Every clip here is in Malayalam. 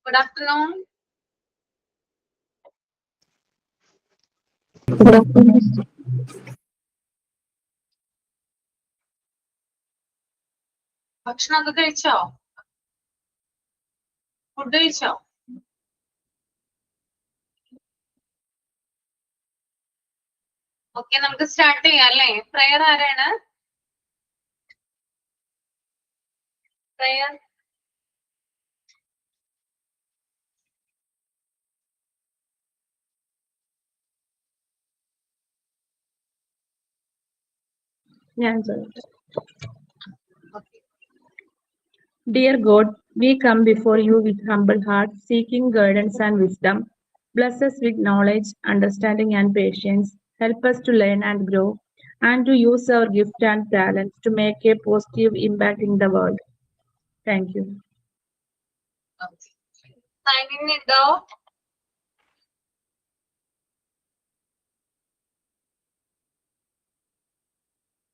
Good afternoon. ഭക്ഷണമൊക്കെ കഴിച്ചോ? ഫുഡ് കഴിച്ചോ? ഓക്കെ, നമുക്ക് സ്റ്റാർട്ട് ചെയ്യാം അല്ലേ? പ്രയർ ആരാണ്? Prayer Dear God, we come before you with humble hearts, seeking guidance and wisdom. Bless us with knowledge, understanding, and patience. Help us to learn and grow, and to use our gift and talents to make a positive impact in the world. Thank you. Sign in ഉണ്ടോ?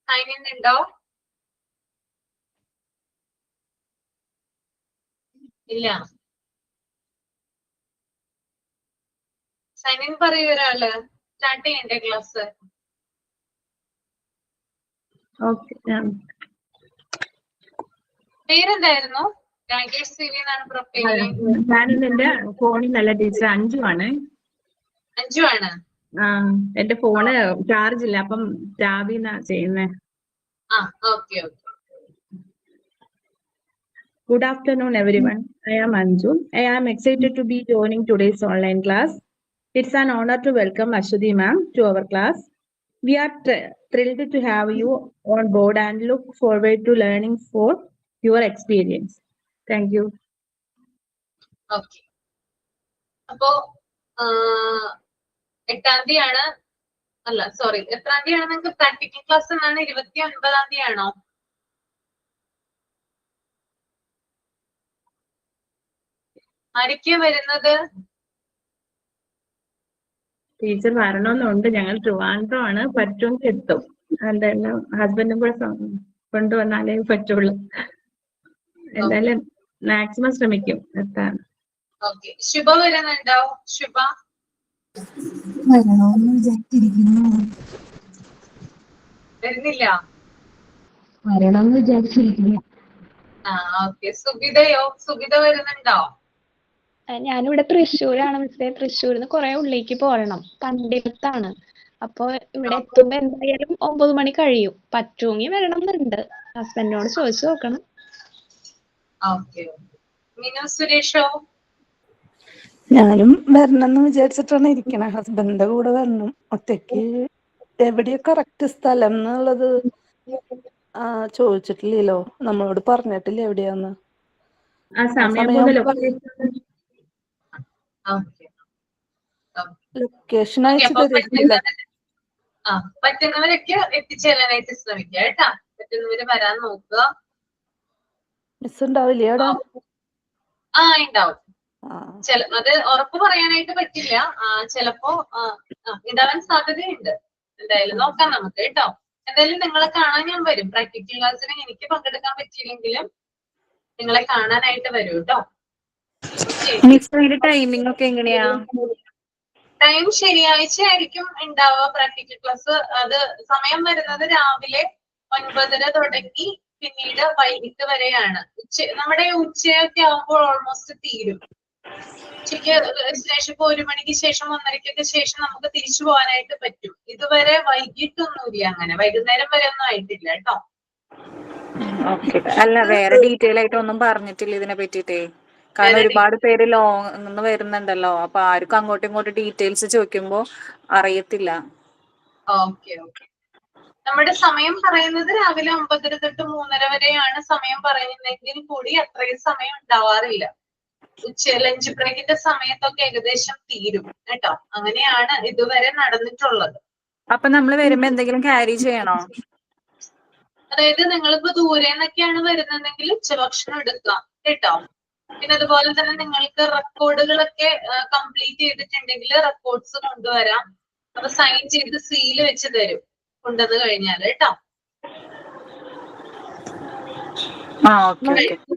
സൈൻ ഇൻ ഉണ്ടോ? ഇല്ല. സൈൻ ഇൻ പറയൂ ഒരാള്. സ്റ്റാർട്ട് ചെയ്യണ്ടേ ക്ലാസ്? പേരെന്തായിരുന്നു? രാകേഷ് സി വി എന്നാണ് പ്രൊഫൈല്. എന്റെ ഫോണിൽ നല്ല ടീച്ചർ അഞ്ജു ആണ്. അഞ്ജു ആണ്. എന്റെ ഫോണ് ചാർജ് ഇല്ല, അപ്പം രാവിലെ ചെയ്യുന്നേ. Okay. Good afternoon, everyone. I am Anju. I am excited to be joining today's online class. It's an honor to welcome Ashwati ma'am to our class. We are thrilled to have you on board and look forward to learning for your experience. Thank you. Okay, അപ്പോ 8-ാം തീയതിയാണ്, അല്ല സോറി, എത്രാം തീയതിയാണ് നിങ്ങൾക്ക് പ്രാക്ടിക്കൽ ക്ലാസ് എന്നാണ്? 29-ാം തീയതിയാണോ? ആരൊക്കെയാ വരുന്നത്? ടീച്ചർ വരണമെന്നുണ്ട്. ഞങ്ങൾ ട്രിവാൻഡ്രം ആണ്, പറ്റുമെങ്കിൽ എത്തും. എന്തായാലും ഹസ്ബൻഡും കൂടെ കൊണ്ടുവന്നാലേ പറ്റുള്ളൂ. എന്തായാലും മാക്സിമം ശ്രമിക്കും എത്താൻ. ഓക്കെ, ശുഭ വരുന്നുണ്ടോ? ശുഭ വരണമെന്ന് വിചാരിച്ചിരിക്കുന്നു. വരുന്നില്ല? വരണമെന്ന് വിചാരിച്ചിരിക്കുന്നു. ഓക്കെ. സുബിതയോ? സുബിത വരുന്നുണ്ടോ? ഞാനിവിടെ തൃശ്ശൂരാണ് മിസ്സേ. തൃശ്ശൂരിന്ന് കുറെ ഉള്ളിലേക്ക് പോരണം, പണ്ടിടത്താണ്. അപ്പൊ ഇവിടെ എത്തുമ്പോ എന്തായാലും 9 മണി കഴിയും. പറ്റുമെങ്കിൽ വരണം എന്നുണ്ട്. ഹസ്ബൻഡിനോട് ചോദിച്ചു നോക്കണം. ഓക്കെ. മിനു സുരേഷോ? ഞാനും വരണമെന്ന് വിചാരിച്ചിട്ടാണ് ഇരിക്കണേ. ഹസ്ബൻഡിന്റെ കൂടെ വരണം. ഒറ്റയ്ക്ക് എവിടെയാ കറക്റ്റ് സ്ഥലം എന്നുള്ളത് ചോദിച്ചിട്ടില്ലല്ലോ, നമ്മളോട് പറഞ്ഞിട്ടില്ല എവിടെയാന്ന്. ലൊക്കേഷൻ അയച്ചു തരില്ല. പറ്റുന്നവരൊക്കെ എത്തിച്ചേരാനായിട്ട് ശ്രമിക്കുക കേട്ടാ. പറ്റുന്നവര് വരാൻ നോക്കുക. മിസ് ഉണ്ടാവില്ലേ അവിടെ? ഉണ്ടാവും. അത് ഉറപ്പ് പറയാനായിട്ട് പറ്റില്ല. ചിലപ്പോ ഉണ്ടാവാൻ സാധ്യതയുണ്ട്. എന്തായാലും നോക്കാം നമുക്ക് കേട്ടോ. എന്തായാലും നിങ്ങളെ കാണാൻ ഞാൻ വരും. പ്രാക്ടിക്കൽ ക്ലാസ്സിന് എനിക്ക് പങ്കെടുക്കാൻ പറ്റിയില്ലെങ്കിലും നിങ്ങളെ കാണാനായിട്ട് വരും കേട്ടോ. ടൈമിംഗ് ഒക്കെ എങ്ങനെയാ? ടൈം ശനിയാഴ്ച ആയിരിക്കും ഉണ്ടാവുക പ്രാക്ടിക്കൽ ക്ലാസ്. അത് സമയം വരുന്നത് രാവിലെ 9:30 തുടങ്ങി പിന്നീട് വൈകിട്ട് വരെയാണ്. നമ്മുടെ ഉച്ചയൊക്കെ ആവുമ്പോൾ ഓൾമോസ്റ്റ് തീരും. ഉച്ചയ്ക്ക് ശേഷം ഇപ്പൊ 1 മണിക്ക് ശേഷം 1:30ക്കൊക്കെ ശേഷം നമുക്ക് തിരിച്ചു പോകാനായിട്ട് പറ്റും. ഇതുവരെ വൈകിട്ടൊന്നുമില്ല, അങ്ങനെ വൈകുന്നേരം വരെ ഒന്നും ആയിട്ടില്ല കേട്ടോ. അല്ല, വേറെ ഡീറ്റെയിൽ ആയിട്ട് ഒന്നും പറഞ്ഞിട്ടില്ല ഇതിനെ പറ്റിട്ടേ. കാരണം ഒരുപാട് പേര് ലോങ് വരുന്നുണ്ടല്ലോ, അപ്പൊ ആർക്കും അങ്ങോട്ടും ഇങ്ങോട്ടും ഡീറ്റെയിൽസ് ചോദിക്കുമ്പോ അറിയത്തില്ല. ഓക്കെ. നമ്മുടെ സമയം പറയുന്നത് രാവിലെ 9:30 തൊട്ട് 3:30 വരെയാണ് സമയം പറയുന്നതെങ്കിൽ കൂടി അത്രയും സമയം ഉണ്ടാവാറില്ല. ലഞ്ച് ബ്രേക്കിന്റെ സമയത്തൊക്കെ ഏകദേശം തീരും കേട്ടോ. അങ്ങനെയാണ് ഇതുവരെ നടന്നിട്ടുള്ളത്. അപ്പൊ നമ്മൾ വരുമ്പോ എന്തെങ്കിലും ക്യാരി ചെയ്യണോ? അതായത് നിങ്ങളിപ്പോ ദൂരെ നിന്നൊക്കെയാണ് വരുന്നതെങ്കിൽ ഉച്ചഭക്ഷണം എടുക്കാം കേട്ടോ. പിന്നെ അതുപോലെ തന്നെ നിങ്ങൾക്ക് റെക്കോർഡുകളൊക്കെ കംപ്ലീറ്റ് ചെയ്തിട്ടുണ്ടെങ്കിൽ റെക്കോർഡ്സ് കൊണ്ടുവരാം. അപ്പൊ സൈൻ ചെയ്ത് സീല് വെച്ച് തരും കൊണ്ടുവന്ന് കഴിഞ്ഞാൽ കേട്ടോ.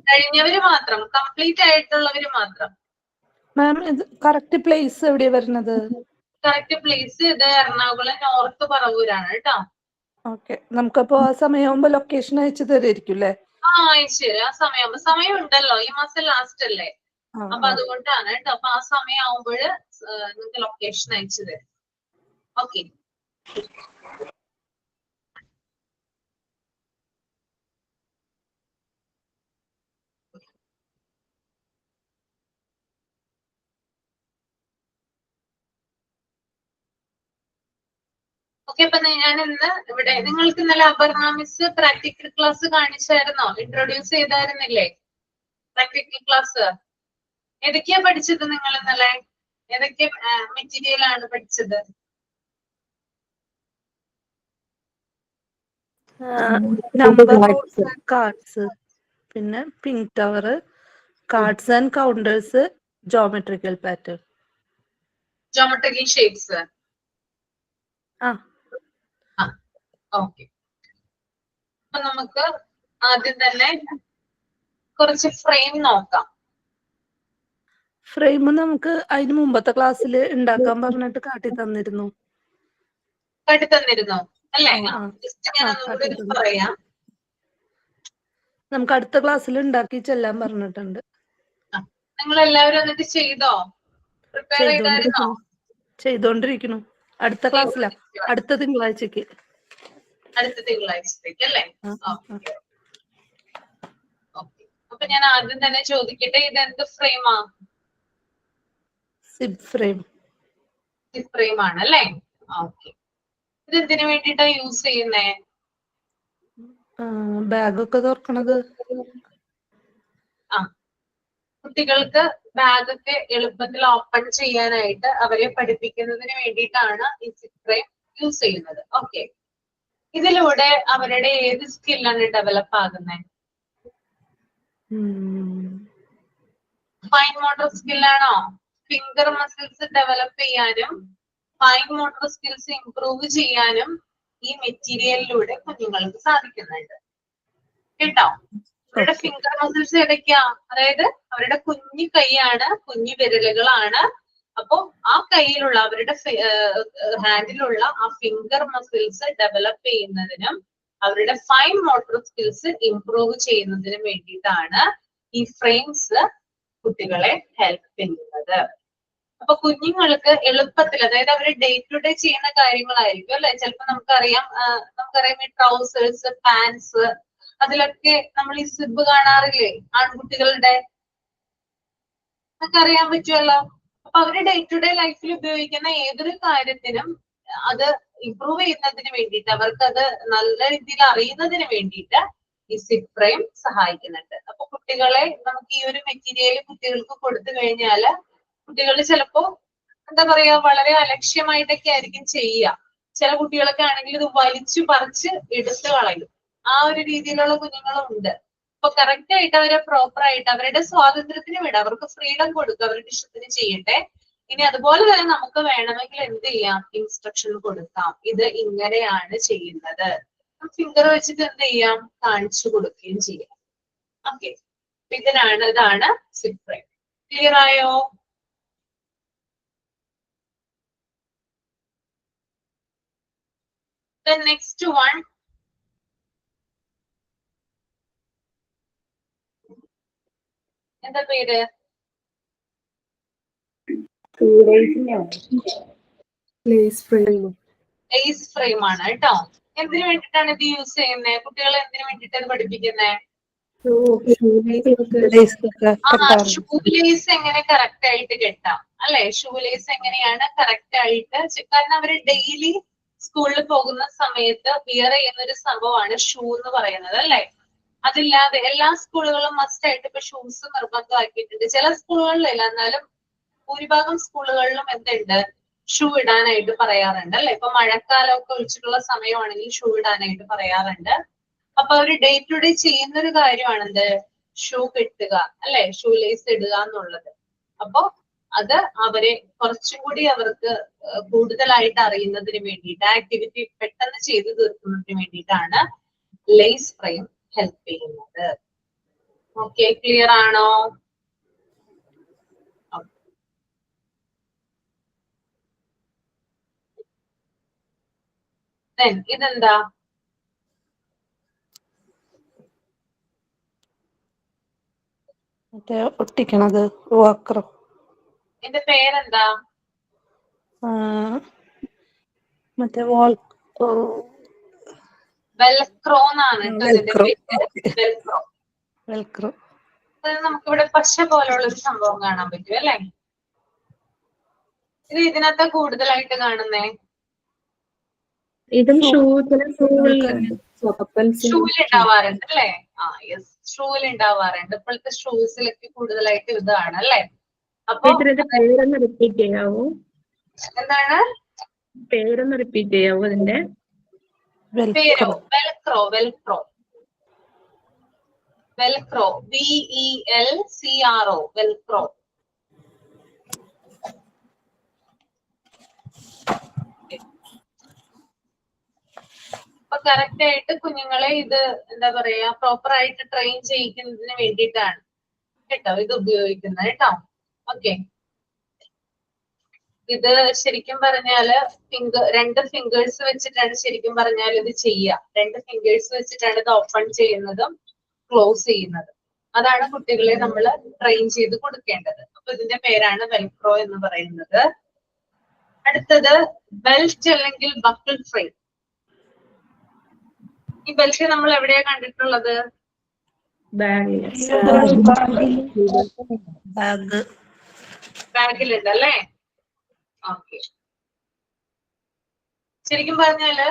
കഴിഞ്ഞവര് മാത്രം, കംപ്ലീറ്റ് ആയിട്ടുള്ളവര് മാത്രം. മാം ഇത് കറക്റ്റ് പ്ലേസ് എവിടെയാ വരുന്നത്? കറക്റ്റ് പ്ലേസ് ഇത് എറണാകുളം നോർത്ത് പറവൂരാണ് കേട്ടോ. ഓക്കെ, നമുക്കപ്പോ ആ സമയമാകുമ്പോ ലൊക്കേഷൻ അയച്ചു തരായിരിക്കും അല്ലേ? ശരി, ആ സമയം ഉണ്ടല്ലോ, ഈ മാസം ലാസ്റ്റ് അല്ലേ, അപ്പൊ അതുകൊണ്ടാണ് കേട്ടോ. അപ്പൊ ആ സമയം ആവുമ്പോഴ് നിങ്ങൾക്ക് ലൊക്കേഷൻ അയച്ചു തരും. ഓക്കെ. ഓക്കെ, അപ്പൊ ഞാൻ ഇന്ന് ഇവിടെ നിങ്ങൾക്ക് ഇന്നലെ അപർണ മിസ് പ്രാക്ടിക്കൽ ക്ലാസ് കാണിച്ചായിരുന്നോ? ഇൻട്രൊഡ്യൂസ് ചെയ്തായിരുന്നില്ലേ പ്രാക്ടിക്കൽ ക്ലാസ്? ഏതൊക്കെയാ പഠിച്ചത് നിങ്ങൾ ഇന്നലെ? ഏതൊക്കെ മെറ്റീരിയൽ ആണ് പഠിച്ചത്? നമ്പർ റൂൾസ് ആൻഡ് കാർഡ്സ്, പിന്നെ pink tower, cards and counters, geometrical pattern. Geometrical shapes. Okay. അപ്പൊ നമുക്ക് ആദ്യം തന്നെ കുറച്ച് ഫ്രെയിം നോക്കാം. ഫ്രെയിം നമുക്ക് അതിന് മുമ്പത്തെ ക്ലാസ്സിൽ ഉണ്ടാക്കാൻ പറഞ്ഞിട്ട് കാട്ടി തന്നിരുന്നു അല്ലേ? ജസ്റ്റ് ഞാൻ ഒന്നുകൂടി പറയാം. നമുക്ക് അടുത്ത ക്ലാസ്സിൽ ഉണ്ടാക്കി ചെല്ലാൻ പറഞ്ഞിട്ടുണ്ട്. നിങ്ങൾ എല്ലാവരും എന്നിട്ട് ചെയ്തോ? പ്രിപ്പയർ ചെയ്തായിരുന്നോ? ചെയ്തോണ്ടിരിക്കുന്നു. അടുത്ത ക്ലാസ്സിലാ, അടുത്ത തിങ്കളാഴ്ചക്ക്. അടുത്ത തിങ്കളാഴ്ചത്തേക്ക് അല്ലേ? ഓക്കെ. അപ്പൊ ഞാൻ ആദ്യം തന്നെ ചോദിക്കട്ടെ, ഇത് എന്ത് ഫ്രെയിമാ? Zip frame. സിബ് ഫ്രെയിം ആണല്ലേ? ഓക്കെ. ഇത് എന്തിനു വേണ്ടിയിട്ടാ യൂസ് ചെയ്യുന്നേ? ബാഗൊക്കെ തുറക്കണത്. കുട്ടികൾക്ക് ബാഗൊക്കെ എളുപ്പത്തിൽ ഓപ്പൺ ചെയ്യാനായിട്ട് അവരെ പഠിപ്പിക്കുന്നതിന് വേണ്ടിയിട്ടാണ് ഈ സിബ് ഫ്രെയിം യൂസ് ചെയ്യുന്നത്. ഓക്കെ. ഇതിലൂടെ അവരുടെ ഏത് സ്കില്ലാണ് ഡെവലപ്പ് ആകുന്നത്? ഫൈൻ മോട്ടോർ സ്കില്ലാണോ? ഫിംഗർ മസിൽസ് ഡെവലപ്പ് ചെയ്യാനും ഫൈൻ മോട്ടോർ സ്കിൽസ് ഇംപ്രൂവ് ചെയ്യാനും ഈ മെറ്റീരിയലിലൂടെ കുഞ്ഞുങ്ങൾക്ക് സാധിക്കുന്നുണ്ട് കേട്ടോ. അവരുടെ ഫിംഗർ മസിൽസ് ഏതൊക്കെയാ? അതായത് അവരുടെ കുഞ്ഞു കൈയാണ്, കുഞ്ഞു വിരലുകളാണ്. അപ്പൊ ആ കയ്യിലുള്ള അവരുടെ ഹാൻഡിലുള്ള ആ ഫിംഗർ മസിൽസ് ഡെവലപ്പ് ചെയ്യുന്നതിനും അവരുടെ ഫൈൻ മോട്ടോർ സ്കിൽസ് ഇംപ്രൂവ് ചെയ്യുന്നതിനും വേണ്ടിയിട്ടാണ് ഈ ഫ്രെയിംസ് കുട്ടികളെ ഹെൽപ്പ് ചെയ്യുന്നത്. അപ്പൊ കുഞ്ഞുങ്ങൾക്ക് എളുപ്പത്തിൽ, അതായത് അവർ ഡേ ടു ഡേ ചെയ്യുന്ന കാര്യങ്ങളായിരിക്കും അല്ലെ. ചിലപ്പോ നമുക്കറിയാം ഈ ട്രൗസേഴ്സ്, പാൻസ്, അതിലൊക്കെ നമ്മൾ ഈ സിബ് കാണാറില്ലേ ആൺകുട്ടികളുടെ? നമുക്ക് അറിയാൻ പറ്റുമല്ലോ. അപ്പൊ അവര് ഡേ ടു ഡേ ലൈഫിൽ ഉപയോഗിക്കുന്ന ഏതൊരു കാര്യത്തിനും അത് ഇംപ്രൂവ് ചെയ്യുന്നതിന് വേണ്ടിയിട്ട്, അവർക്ക് അത് നല്ല രീതിയിൽ അറിയുന്നതിന് വേണ്ടിയിട്ട് ഈ സിബ് ഫ്രെയിം സഹായിക്കുന്നുണ്ട്. അപ്പൊ കുട്ടികളെ നമുക്ക് ഈ ഒരു മെറ്റീരിയൽ കുട്ടികൾക്ക് കൊടുത്തു കഴിഞ്ഞാല് കുട്ടികൾ ചിലപ്പോ എന്താ പറയാ, വളരെ അലക്ഷ്യമായിട്ടൊക്കെ ആയിരിക്കും ചെയ്യുക. ചില കുട്ടികളൊക്കെ ആണെങ്കിൽ ഇത് വലിച്ചു പറിച്ച് എടുത്തു കളയും. ആ ഒരു രീതിയിലുള്ള കുഞ്ഞുങ്ങളും ഉണ്ട്. അപ്പൊ കറക്റ്റ് ആയിട്ട് അവരെ പ്രോപ്പർ ആയിട്ട് അവരുടെ സ്വാതന്ത്ര്യത്തിന് വിടാം, അവർക്ക് ഫ്രീഡം കൊടുക്കുക, അവരുടെ ഇഷ്ടത്തിന് ചെയ്യട്ടെ. ഇനി അതുപോലെ തന്നെ നമുക്ക് വേണമെങ്കിൽ എന്ത് ചെയ്യാം, ഇൻസ്ട്രക്ഷൻ കൊടുക്കാം, ഇത് ഇങ്ങനെയാണ് ചെയ്യുന്നത്, ഫിംഗർ വെച്ചിട്ട് എന്ത് ചെയ്യാം, കാണിച്ചു കൊടുക്കുകയും ചെയ്യാം. ഓക്കെ. ഇതാണ് സിബ് ഫ്രെയിം. ക്ലിയർ ആയോ? The next one, എന്താ പേര്? ലേസ് ഫ്രെയിം ആണ് കേട്ടോ. എന്തിനു വേണ്ടിയിട്ടാണ് ഇത് യൂസ് ചെയ്യുന്നത്? കുട്ടികളെ എന്തിനു വേണ്ടിയിട്ട് ഇത് പഠിപ്പിക്കുന്നത്? ഷൂ ലേസ് എങ്ങനെ കറക്റ്റ് ആയിട്ട് കെട്ടാം അല്ലെ? ഷൂ ലേസ് എങ്ങനെയാണ് കറക്റ്റ് ആയിട്ട്, കാരണം അവര് ഡെയിലി സ്കൂളിൽ പോകുന്ന സമയത്ത് വിയർ ചെയ്യുന്ന ഒരു സംഭവമാണ് ഷൂ എന്ന് പറയുന്നത് അല്ലെ. അതില്ലാതെ എല്ലാ സ്കൂളുകളും മസ്റ്റ് ആയിട്ട് ഇപ്പൊ ഷൂസ് നിർബന്ധമാക്കിയിട്ടുണ്ട്. ചില സ്കൂളുകളിലില്ല, എന്നാലും ഭൂരിഭാഗം സ്കൂളുകളിലും എന്തുണ്ട്, ഷൂ ഇടാനായിട്ട് പറയാറുണ്ട് അല്ലെ. ഇപ്പൊ മഴക്കാലമൊക്കെ ഒഴിച്ചിട്ടുള്ള സമയമാണെങ്കിൽ ഷൂ ഇടാനായിട്ട് പറയാറുണ്ട്. അപ്പൊ അവര് ഡേ ടു ഡേ ചെയ്യുന്ന ഒരു കാര്യമാണെന്ത്, ഷൂ കെട്ടുക അല്ലെ, ഷൂ ലേസ് ഇടുക എന്നുള്ളത്. അപ്പൊ അത് അവരെ കുറച്ചും കൂടി അവർക്ക് കൂടുതലായിട്ട് അറിയുന്നതിന് വേണ്ടിയിട്ട്, ആക്ടിവിറ്റി പെട്ടെന്ന് ചെയ്തു തീർക്കുന്നതിന് വേണ്ടിയിട്ടാണ് ലേസ് ഫ്രെയിം ഹെൽപ്പ് ചെയ്യുന്നത്. ഓക്കെ, ക്ലിയർ ആണോ? Then ഇതെന്താ? മറ്റേ ഒട്ടിക്കണത് വാക്കറോ. ഇതിന്റെ പേരെന്താ? മറ്റേ വാൾ വെൽക്രോ എന്നാണ് കേട്ടോ ഇതിന്റെ വെൽക്രോ. പേര്. വെൽക്രോ. വെൽക്രോ. അത് നമുക്കിവിടെ പശ പോലുള്ള ഒരു സംഭവം കാണാൻ പറ്റും അല്ലെ? ഇത് ഇതിനകത്ത് കൂടുതലായിട്ട് കാണുന്നേ ഇതും ഷൂ, ചില ഷൂവിൽ ഉണ്ടാവാറുണ്ട് അല്ലെ? ആ യെസ്, ഷൂവിൽ ഉണ്ടാവാറുണ്ട്. ഇപ്പോഴത്തെ ഷൂസിലൊക്കെ കൂടുതലായിട്ട് ഇതാണ് അല്ലെ? അപ്പൊ ഇതിന്റെ പേരൊന്ന് റിപ്പീറ്റ് ചെയ്യാവോ? എന്താണ് പേരൊന്ന് റിപ്പീറ്റ് ചെയ്യാവോ ഇതിന്റെ? പേരോ? Velcro. Velcro. Velcro. VELCRO. Velcro. അപ്പൊ കറക്റ്റ് ആയിട്ട് കുഞ്ഞുങ്ങളെ ഇത് എന്താ പറയാ പ്രോപ്പർ ആയിട്ട് ട്രെയിൻ ചെയ്യിക്കുന്നതിന് വേണ്ടിയിട്ടാണ് കേട്ടോ ഇത് ഉപയോഗിക്കുന്നത് കേട്ടോ. ഓക്കെ, ഇത് ശരിക്കും പറഞ്ഞാല് രണ്ട് ഫിംഗേഴ്സ് വെച്ചിട്ടാണ് ശരിക്കും പറഞ്ഞാൽ ഇത് ചെയ്യുക. രണ്ട് ഫിംഗേഴ്സ് വെച്ചിട്ടാണ് ഇത് ഓപ്പൺ ചെയ്യുന്നതും ക്ലോസ് ചെയ്യുന്നതും. അതാണ് കുട്ടികളെ നമ്മൾ ട്രെയിൻ ചെയ്ത് കൊടുക്കേണ്ടത്. അപ്പൊ ഇതിന്റെ പേരാണ് വെൽക്രോ എന്ന് പറയുന്നത്. അടുത്തത് ബെൽറ്റ് അല്ലെങ്കിൽ ബക്കിൾ ഫ്രെയിം. ഈ ബെൽറ്റ് നമ്മൾ എവിടെയാ കണ്ടിട്ടുള്ളത്? ബാഗിലുണ്ട് അല്ലേ? ഓക്കെ, ശരിക്കും പറഞ്ഞാല്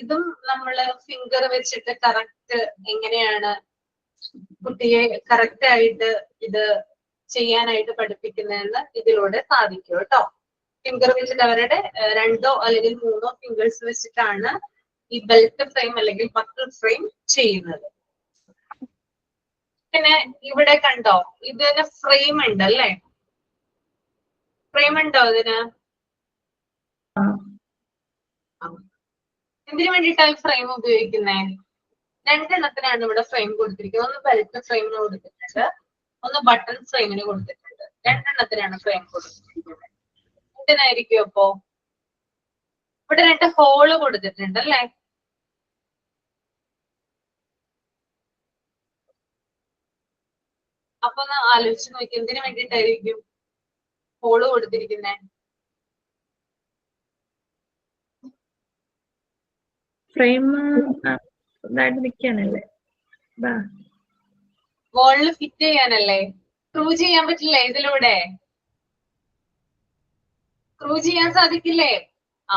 ഇതും നമ്മള് ഫിംഗർ വെച്ചിട്ട് കറക്റ്റ് എങ്ങനെയാണ് കുട്ടിയെ കറക്റ്റ് ആയിട്ട് ഇത് ചെയ്യാനായിട്ട് പഠിപ്പിക്കുന്നതെന്ന് ഇതിലൂടെ സാധിക്കും കേട്ടോ. ഫിംഗർ വെച്ചിട്ട് അവരുടെ 2 അല്ലെങ്കിൽ 3 ഫിംഗേഴ്സ് വെച്ചിട്ടാണ് ഈ ബെൽറ്റ് ഫ്രെയിം അല്ലെങ്കിൽ ബക്കിൾ ഫ്രെയിം ചെയ്യുന്നത്. പിന്നെ ഇവിടെ കണ്ടോ ഇതിന് ഫ്രെയിം ഉണ്ട് അല്ലേ? ഫ്രെയിം ഉണ്ടോ ഇതിന്? എന്തിനു വേണ്ടിയിട്ടാണ് ഫ്രെയിം ഉപയോഗിക്കുന്നത്? 2 എണ്ണത്തിനാണ് ഇവിടെ ഫ്രെയിം കൊടുത്തിരിക്കുന്നത്. ഒന്ന് ബെൽറ്റ് ഫ്രെയിമിന് കൊടുത്തിട്ടുണ്ട്, ഒന്ന് ബട്ടൺ ഫ്രെയിമിന് കൊടുത്തിട്ടുണ്ട്. 2 എണ്ണത്തിനാണ് ഫ്രെയിം കൊടുത്തിരിക്കുന്നത്. എന്തിനായിരിക്കും അപ്പോ? ഇവിടെ 2 ഹോള് കൊടുത്തിട്ടുണ്ട് അല്ലേ? അപ്പൊ ഒന്ന് ആലോചിച്ച് നോക്കി, എന്തിനു വേണ്ടിയിട്ടായിരിക്കും ഹോള് കൊടുത്തിരിക്കുന്നത്? ഫ്രെയിം നിൽക്കാനല്ലേ? വോളിൽ ഫിറ്റ് ചെയ്യാനല്ലേ? സ്ക്രൂ ചെയ്യാൻ പറ്റില്ലേ ഇതിലൂടെ? സ്ക്രൂ ചെയ്യാൻ സാധിക്കില്ലേ? ആ,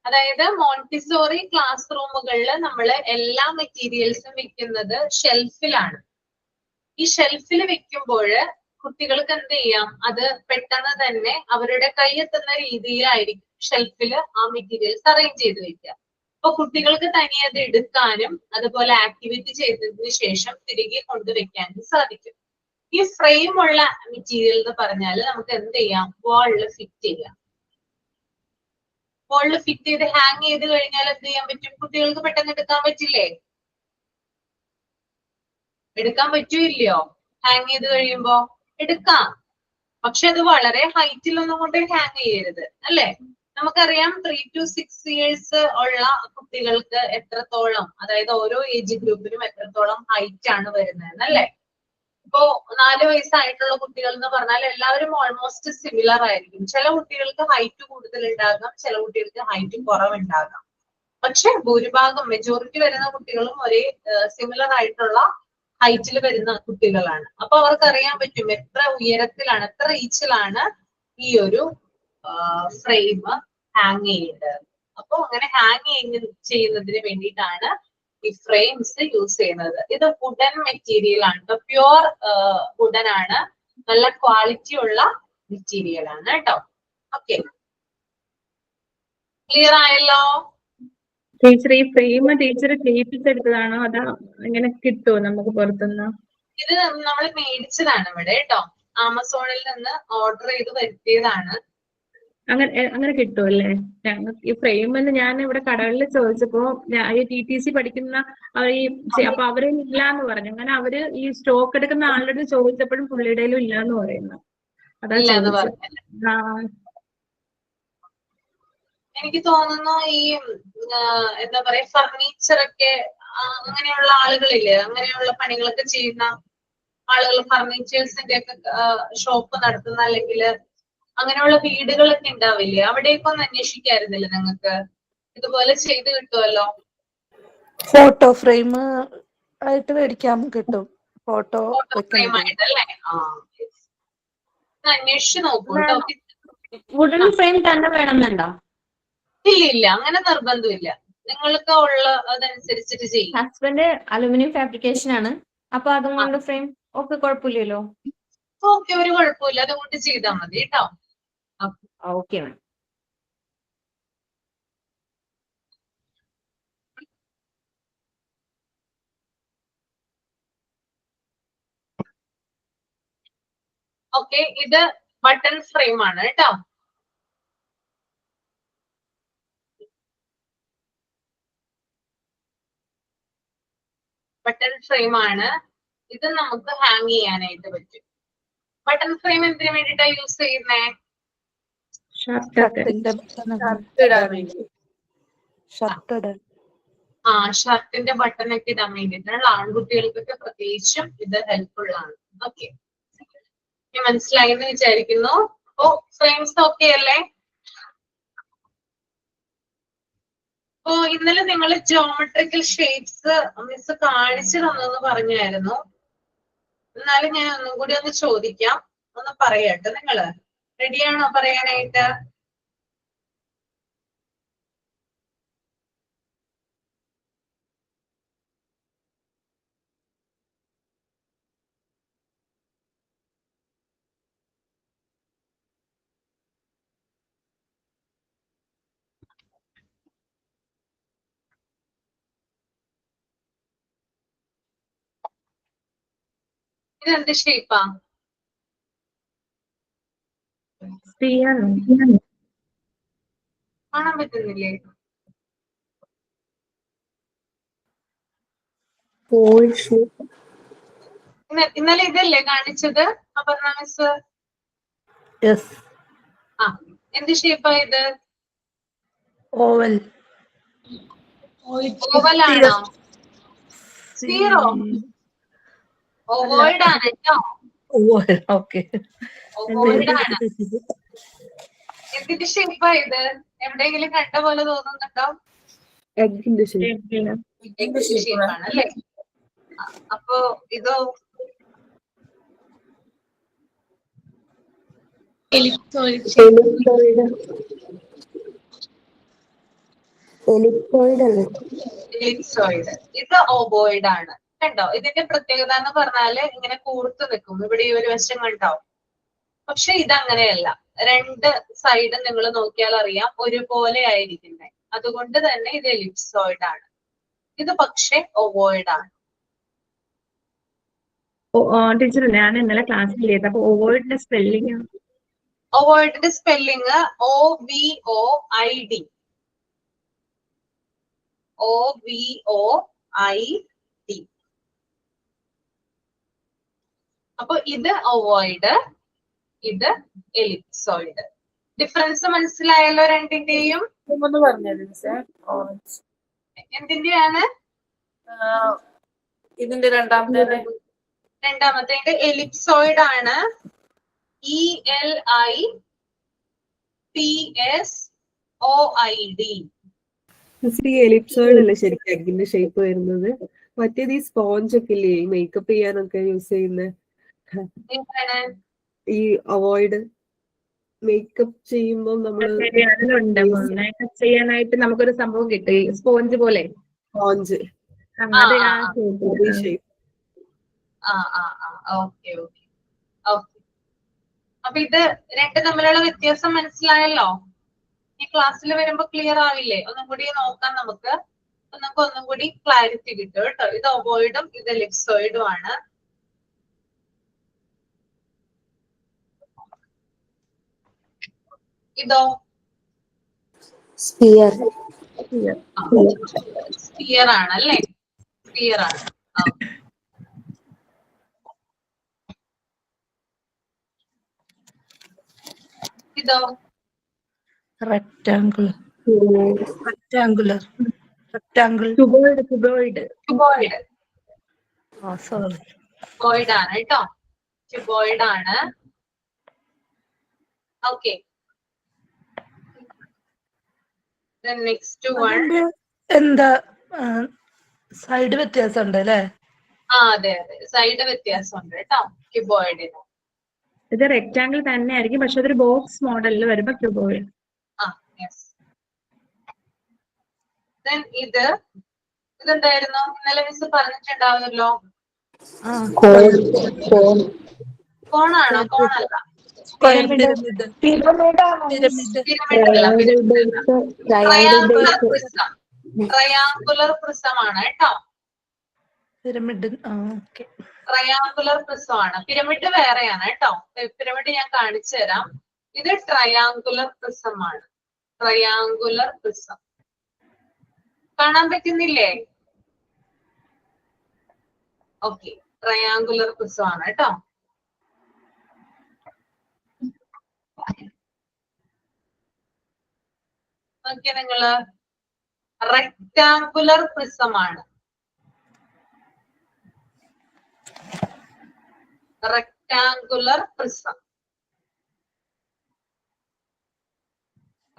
അതായത് മോണ്ടിസോറി ക്ലാസ് റൂമുകളിൽ നമ്മൾ എല്ലാ മെറ്റീരിയൽസും വെക്കുന്നത് ഷെൽഫിലാണ്. ഈ ഷെൽഫിൽ വെക്കുമ്പോൾ കുട്ടികൾക്ക് എന്ത് ചെയ്യാം, അത് പെട്ടെന്ന് തന്നെ അവരുടെ കൈയെത്തുന്ന രീതിയിലായിരിക്കും ഷെൽഫിൽ ആ മെറ്റീരിയൽസ് അറേഞ്ച് ചെയ്ത് വെക്കുക. അപ്പൊ കുട്ടികൾക്ക് തനിയെ അത് എടുക്കാനും അതുപോലെ ആക്ടിവേറ്റ് ചെയ്തതിനു ശേഷം തിരികെ കൊണ്ടുവയ്ക്കാനും സാധിക്കും. ഈ ഫ്രെയിം ഉള്ള മെറ്റീരിയൽ എന്ന് പറഞ്ഞാൽ നമുക്ക് എന്ത് ചെയ്യാം, വാളിൽ ഫിറ്റ് ചെയ്യാം. വാളിൽ ഫിറ്റ് ചെയ്ത് ഹാങ് ചെയ്ത് കഴിഞ്ഞാൽ എന്ത് ചെയ്യാൻ പറ്റും? കുട്ടികൾക്ക് പെട്ടെന്ന് എടുക്കാൻ പറ്റില്ലേ? എടുക്കാൻ പറ്റൂല്ലയോ? ഹാങ് ചെയ്ത് കഴിയുമ്പോ എടുക്കാം, പക്ഷെ അത് വളരെ ഹൈറ്റിലൊന്നും കൊണ്ട് ഹാങ് ചെയ്യരുത് അല്ലെ? നമുക്കറിയാം 3 to 6 years ഉള്ള കുട്ടികൾക്ക് എത്രത്തോളം, അതായത് ഓരോ ഏജ് ഗ്രൂപ്പിനും എത്രത്തോളം ഹൈറ്റ് ആണ് വരുന്നത് അല്ലെ? ഇപ്പോ 4 വയസ്സായിട്ടുള്ള കുട്ടികൾ എന്ന് പറഞ്ഞാൽ എല്ലാവരും ഓൾമോസ്റ്റ് സിമിലർ ആയിരിക്കും. ചില കുട്ടികൾക്ക് ഹൈറ്റ് കൂടുതൽ ഉണ്ടാകാം, ചില കുട്ടികൾക്ക് ഹൈറ്റ് കുറവുണ്ടാകാം. പക്ഷെ ഭൂരിഭാഗം മെജോറിറ്റി വരുന്ന കുട്ടികളും ഒരേ സിമിലർ ആയിട്ടുള്ള ഹൈറ്റിൽ വരുന്ന കുട്ടികളാണ്. അപ്പൊ അവർക്ക് അറിയാൻ പറ്റും എത്ര ഉയരത്തിലാണ്, എത്ര റീച്ചിലാണ് ഈ ഒരു ഫ്രെയിം ഹാങ് ചെയ്യേണ്ടത്. അപ്പൊ അങ്ങനെ ഹാങ് ചെയ്യുന്നതിന് വേണ്ടിയിട്ടാണ് ഈ ഫ്രെയിംസ് യൂസ് ചെയ്യുന്നത്. ഇത് വുഡൻ മെറ്റീരിയൽ ആണ്, പ്യുവർ വുഡൻ ആണ്, നല്ല ക്വാളിറ്റി ഉള്ള മെറ്റീരിയൽ ആണ് കേട്ടോ. ഓക്കെ, ക്ലിയർ ആയല്ലോ? ടീച്ചർ ഈ ഫ്രെയിം ടീച്ചർ ചെയ്യിപ്പിച്ചെടുത്തതാണോ അതാ ഇങ്ങനെ കിട്ടുമോ നമുക്ക് പുറത്തുനിന്ന്? ഇത് നമ്മൾ മേടിച്ചതാണ് ഇവിടെ കേട്ടോ, ആമസോണിൽ നിന്ന് ഓർഡർ ചെയ്ത് വരുത്തിയതാണ്. അങ്ങനെ കിട്ടുമല്ലേ? ഞങ്ങൾക്ക് ഈ ഫ്രെയിമെന്ന് ഞാൻ ഇവിടെ കടകളിൽ ചോദിച്ചപ്പോ ഈ TTC പഠിക്കുന്ന അപ്പൊ അവര് ഇല്ലാന്ന് പറഞ്ഞു. അങ്ങനെ അവര് ഈ സ്റ്റോക്ക് എടുക്കുന്ന ആളുടെ ചോദിച്ചപ്പോഴും പുള്ളിയുടെയിലും ഇല്ലാന്ന് പറയുന്നു. അതാ ചോദിച്ചത്. എനിക്ക് തോന്നുന്നു ഈ എന്താ പറയാ ഫർണിച്ചർ ഒക്കെ അങ്ങനെയുള്ള ആളുകളില്ലേ, അങ്ങനെയുള്ള പണികളൊക്കെ ചെയ്യുന്ന ആളുകൾ, ഫർണിച്ചേഴ്സിന്റെ ഒക്കെ ഷോപ്പ് നടത്തുന്ന അല്ലെങ്കിൽ അങ്ങനെയുള്ള വീടുകളൊക്കെ ഉണ്ടാവില്ലേ, അവിടെയൊക്കെ ഒന്ന് അന്വേഷിക്കായിരുന്നില്ല നിങ്ങൾക്ക്? ഇതുപോലെ ചെയ്ത് കിട്ടുമല്ലോ. ഫോട്ടോ ഫ്രെയിം ആയിട്ട് മേടിക്കാൻ കിട്ടും. ഫോട്ടോ ഫോട്ടോ ഫ്രെയിം വെക്കണത്. ആയിട്ടല്ലേ? അന്വേഷിച്ച് നോക്കൂ കേട്ടോ. വുഡൻ ഫ്രെയിം തന്നെ വേണമെന്നുണ്ടോ? ഇല്ല, അങ്ങനെ നിർബന്ധമില്ല. നിങ്ങൾക്ക് ഉള്ള അതനുസരിച്ചിട്ട് ചെയ്യും. ഹസ്ബൻഡ് അലുമിനിയം ഫാബ്രിക്കേഷൻ ആണ്, അപ്പൊ അതുകൊണ്ട് ഫ്രെയിം ഒക്കെ കുഴപ്പമില്ലല്ലോ. ഓക്കെ, ഒരു കുഴപ്പമില്ല, അതുകൊണ്ട് ചെയ്താൽ മതി കേട്ടോ. Okay ma'am. ഓക്കെ, ഇത് ബട്ടൺ ഫ്രെയിം ആണ് കേട്ടോ. ബട്ടൺ ഫ്രെയിം ആണ്. ഇത് നമുക്ക് ഹാങ് ചെയ്യാനായിട്ട് പറ്റും. ബട്ടൺ ഫ്രെയിം എന്തിനു വേണ്ടിയിട്ടാ യൂസ് ചെയ്യുന്നേ? ഷർട്ടിന്റെ ഷർട്ടിന്റെ ബട്ടൺ ഒക്കെ ഇടാൻ വേണ്ടിയിട്ടാണ്. ആൺകുട്ടികൾക്കൊക്കെ പ്രത്യേകിച്ചും ഇത് ഹെൽപ്ഫുൾ ആണ്. ഓക്കെ, മനസ്സിലായി എന്ന് വിചാരിക്കുന്നു. അപ്പോ ഫ്രെയിംസ് ഓക്കെ അല്ലേ? അപ്പോ ഇന്നലെ നിങ്ങൾ ജോമെട്രിക്കൽ ഷേപ്സ് മിസ് കാണിച്ചു തന്നെന്ന് പറഞ്ഞായിരുന്നു. എന്നാലും ഞാൻ ഒന്നും കൂടി ഒന്ന് ചോദിക്കാം, ഒന്ന് പറയട്ടെ. നിങ്ങള് റെഡിയാണോ പറയാനായിട്ട്? ഇതെന്ത് ഷേപ്പാ? കാണാൻ പറ്റുന്നില്ലേ? ഇന്നലെ ഇതല്ലേ കാണിച്ചത് അപർണ മിസ്? എന്ത് ഷേപ്പാ ഇത്? ഓവൽ. ഓവലാണോ? സീറോ? ഓവോയിഡ് ആണ് കേട്ടോ. ഓക്കെ. ഓവോയിഡ് ആണ്. എന്തിന്റെ ഷേപ്പാ ഇത്? എവിടെയെങ്കിലും കണ്ട പോലെ തോന്നുന്നുണ്ടോ? എഗ്ഗിന്റെ ഷേപ്പാണ് അല്ലേ? അപ്പോ ഇതോ? എലിപ്സോയിഡ് അല്ലേ? എലിപ്സോയിഡ്. ഇത് ഓവോയിഡ് ആണ് കണ്ടോ. ഇതിന്റെ പ്രത്യേകത എന്ന് പറഞ്ഞാല് ഇങ്ങനെ കൂർത്ത് നിൽക്കും. ഇവിടെ ഈ ഒരു വശം കണ്ടാവും. പക്ഷെ ഇതങ്ങനെയല്ല. രണ്ട് സൈഡും നിങ്ങൾ നോക്കിയാൽ അറിയാം ഒരുപോലെ ആയിരിക്കുന്നത്. അതുകൊണ്ട് തന്നെ ഇത് എലിപ്സോയിഡ് ആണ്. ഇത് പക്ഷെ ഓവോയിഡ് ആണ്. ടീച്ചർ, ഞാൻ ഇന്നലെ ക്ലാസ്സിൽ ചെയ്തത്. അപ്പൊ ഓവോയിഡിന്റെ സ്പെല്ലിംഗ്? ഓവോയിഡിന്റെ സ്പെല്ലിംഗ് OVOID. OVOID. അപ്പൊ ഇത് ഓവോയിഡ്, ഇത് എലിപ്സോയിഡ്. ഡിഫറൻസ് മനസ്സിലായല്ലോ രണ്ടിന്റെയും? എന്തിന്റെയാണ്? ഇതിന്റെ രണ്ടാമത്തെ എലിപ്സോയിഡ് ആണ്. ELIPSOID. എലിപ്സോയിഡ് അല്ലേ ശരിക്കും എഗ്ഗിന്റെ ഷേപ്പ് വരുന്നത്? മറ്റേത് ഈ സ്പോഞ്ച് ഒക്കെ ഇല്ലേ മേക്കപ്പ് ചെയ്യാനൊക്കെ യൂസ് ചെയ്യുന്ന, ഈ അവോയ്ഡ് മേക്കപ്പ് ചെയ്യുമ്പോ നമ്മള് അതിലുണ്ട്. മേക്കപ്പ് ചെയ്യാനായിട്ട് നമുക്കൊരു സംഭവം കിട്ടി, സ്പോഞ്ച് പോലെ. Sponge shape. ഓക്കെ. അപ്പൊ ഇത് രണ്ട് തമ്മിലുള്ള വ്യത്യാസം മനസ്സിലായല്ലോ? ഈ ക്ലാസ്സിൽ വരുമ്പോ ക്ലിയർ ആവില്ലേ? ഒന്നും കൂടി നോക്കാം നമുക്ക്. ഒന്നും കൂടി ക്ലാരിറ്റി കിട്ടും കേട്ടോ. ഇത് ഓവോയിഡും ഇത് എലിപ്സോയിഡും ആണ്. ഇതോ? സ്ഫിയർ ആണ് അല്ലേ? സ്ഫിയർ ആണ്. ഇതോ? Rectangle. Rectangular. Rectangle. Cuboid. Cuboid. Oh, sorry. Cuboid ആണ് കേട്ടോ. ക്യൂബോയിഡ് ആണ്. ഓക്കെ. Next one. അതിന്റെ എന്താ സൈഡ് വ്യത്യാസം ഉണ്ട് അല്ലേ? അതെ അതെ, സൈഡ് വ്യത്യാസമുണ്ട് കേട്ടോ ക്യൂബോയിഡിന്. ഇത് റെക്ടാംഗിൾ തന്നെ ആയിരിക്കും, പക്ഷെ അതൊരു ബോക്സ് മോഡലിൽ വരുമ്പോ ക്യൂബോയിഡ്. യെസ്. ഇതെന്തായിരുന്നു? ഇന്നലെ മിസ് പറഞ്ഞിട്ടുണ്ടാവുമല്ലോ. കോണാണോ? കോണല്ല. Square pyramid. ട്രയാങ്കുലർ പ്രിസം ആണ് കേട്ടോ. പിരമിഡ്. ഓക്കെ. ട്രയാങ്കുലർ പ്രിസം ആണ്. പിരമിഡ് വേറെയാണ് കേട്ടോ. പിരമിഡ് ഞാൻ കാണിച്ചു തരാം. ഇത് ട്രയാങ്കുലർ പ്രിസം ആണ്. ട്രയാങ്കുലർ പ്രിസം കാണാൻ പറ്റുന്നില്ലേ? ഓക്കെ, ട്രയാങ്കുലർ പ്രിസം ആണ് കേട്ടോ. നോക്കിയ നിങ്ങള്, റെക്ടാങ്കുലർ പ്രിസം ആണ്. Rectangular prism.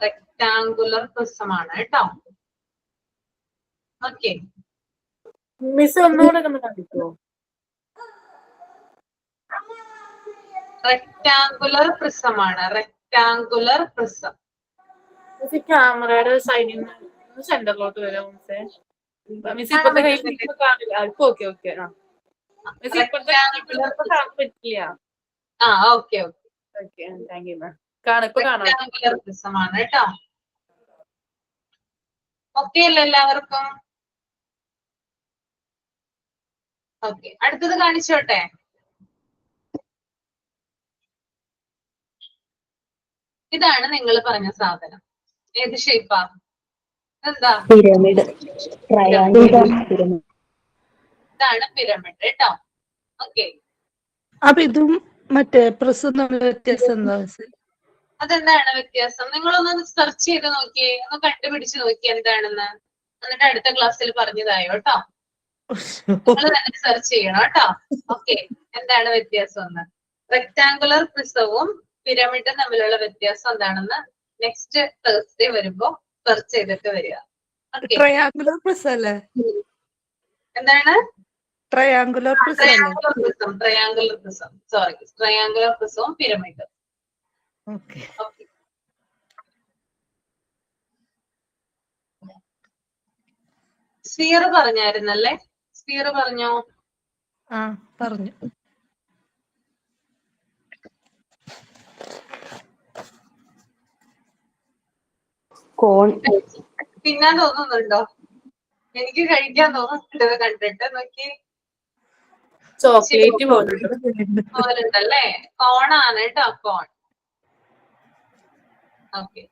റെക്ടാങ്കുലർ പ്രിസം ആണ് കേട്ടോ. ഓക്കെ. മിസ് ഒന്നുകൂടെ ഒന്ന് കണ്ടിട്ടോ. റെക്ടാങ്കുലർ പ്രിസം ആണ്. Rectangular prism. ക്യാമറയുടെ സൈഡിൽ നിന്ന് സെന്ററിലോട്ട് വരാം മിസ്സേ. മിസ് ഇപ്പത്തെ കയ്യിൽ കാണില്ല. Okay okay. മിസ് ഇപ്പത്തെ കാണാൻ പറ്റില്ല. Okay okay. Okay, thank you മാം. ഇപ്പൊ കാണാം. റെക്ടാങ്കുലർ പ്രിസം ആണ് കേട്ടോ. ഓക്കെ അല്ലേ എല്ലാവർക്കും? ഓക്കെ, അടുത്തത് കാണിച്ചോട്ടെ. ഇതാണ് നിങ്ങൾ പറഞ്ഞ സാധനം. ഏത് ഷേപ്പാ? എന്താ? പിരമിഡ്. ഇതാണ് പിരമിഡ് കേട്ടോ. ഓക്കെ. അപ്പൊ ഇതും മറ്റേ പ്രസ് തമ്മിൽ വ്യത്യാസം എന്താ? അതെന്താണ് വ്യത്യാസം? നിങ്ങളൊന്ന് സെർച്ച് ചെയ്ത് നോക്കിയേ, ഒന്ന് കണ്ടുപിടിച്ച് നോക്കിയേ എന്താണെന്ന്. എന്നിട്ട് അടുത്ത ക്ലാസ്സിൽ പറഞ്ഞതായോ കേട്ടോ. നിങ്ങൾ തന്നെ സെർച്ച് ചെയ്യണം കേട്ടോ. ഓക്കെ, എന്താണ് വ്യത്യാസം എന്ന്. റെക്ടാങ്കുലർ പ്രിസവും പിരമിഡും തമ്മിലുള്ള വ്യത്യാസം എന്താണെന്ന് നെക്സ്റ്റ് തേഴ്സ്ഡേ വരുമ്പോ സെർച്ച് ചെയ്തിട്ട് വരിക. ട്രയാങ്കുലർ പ്രിസം അല്ലേ? എന്താണ്? ട്രയാങ്കുലർ പ്രിസം അല്ലേ? Triangular prism. സോറി, ട്രയാങ്കുലർ പ്രിസവും പിരമിഡും. ഓക്കെ. സ്ഫിയർ പറഞ്ഞായിരുന്നല്ലേ? സ്ഫിയർ പറഞ്ഞോ? പറഞ്ഞു. കോൺ. തിന്നാൻ തോന്നുന്നുണ്ടോ? എനിക്ക് കഴിക്കാൻ തോന്നുന്നുണ്ട് കണ്ടിട്ട്. നോക്കി, ചോക്ലേറ്റ് പോലുണ്ടല്ലേ? കോണാണ് കേട്ടോ, കോൺ. ഓക്കെ.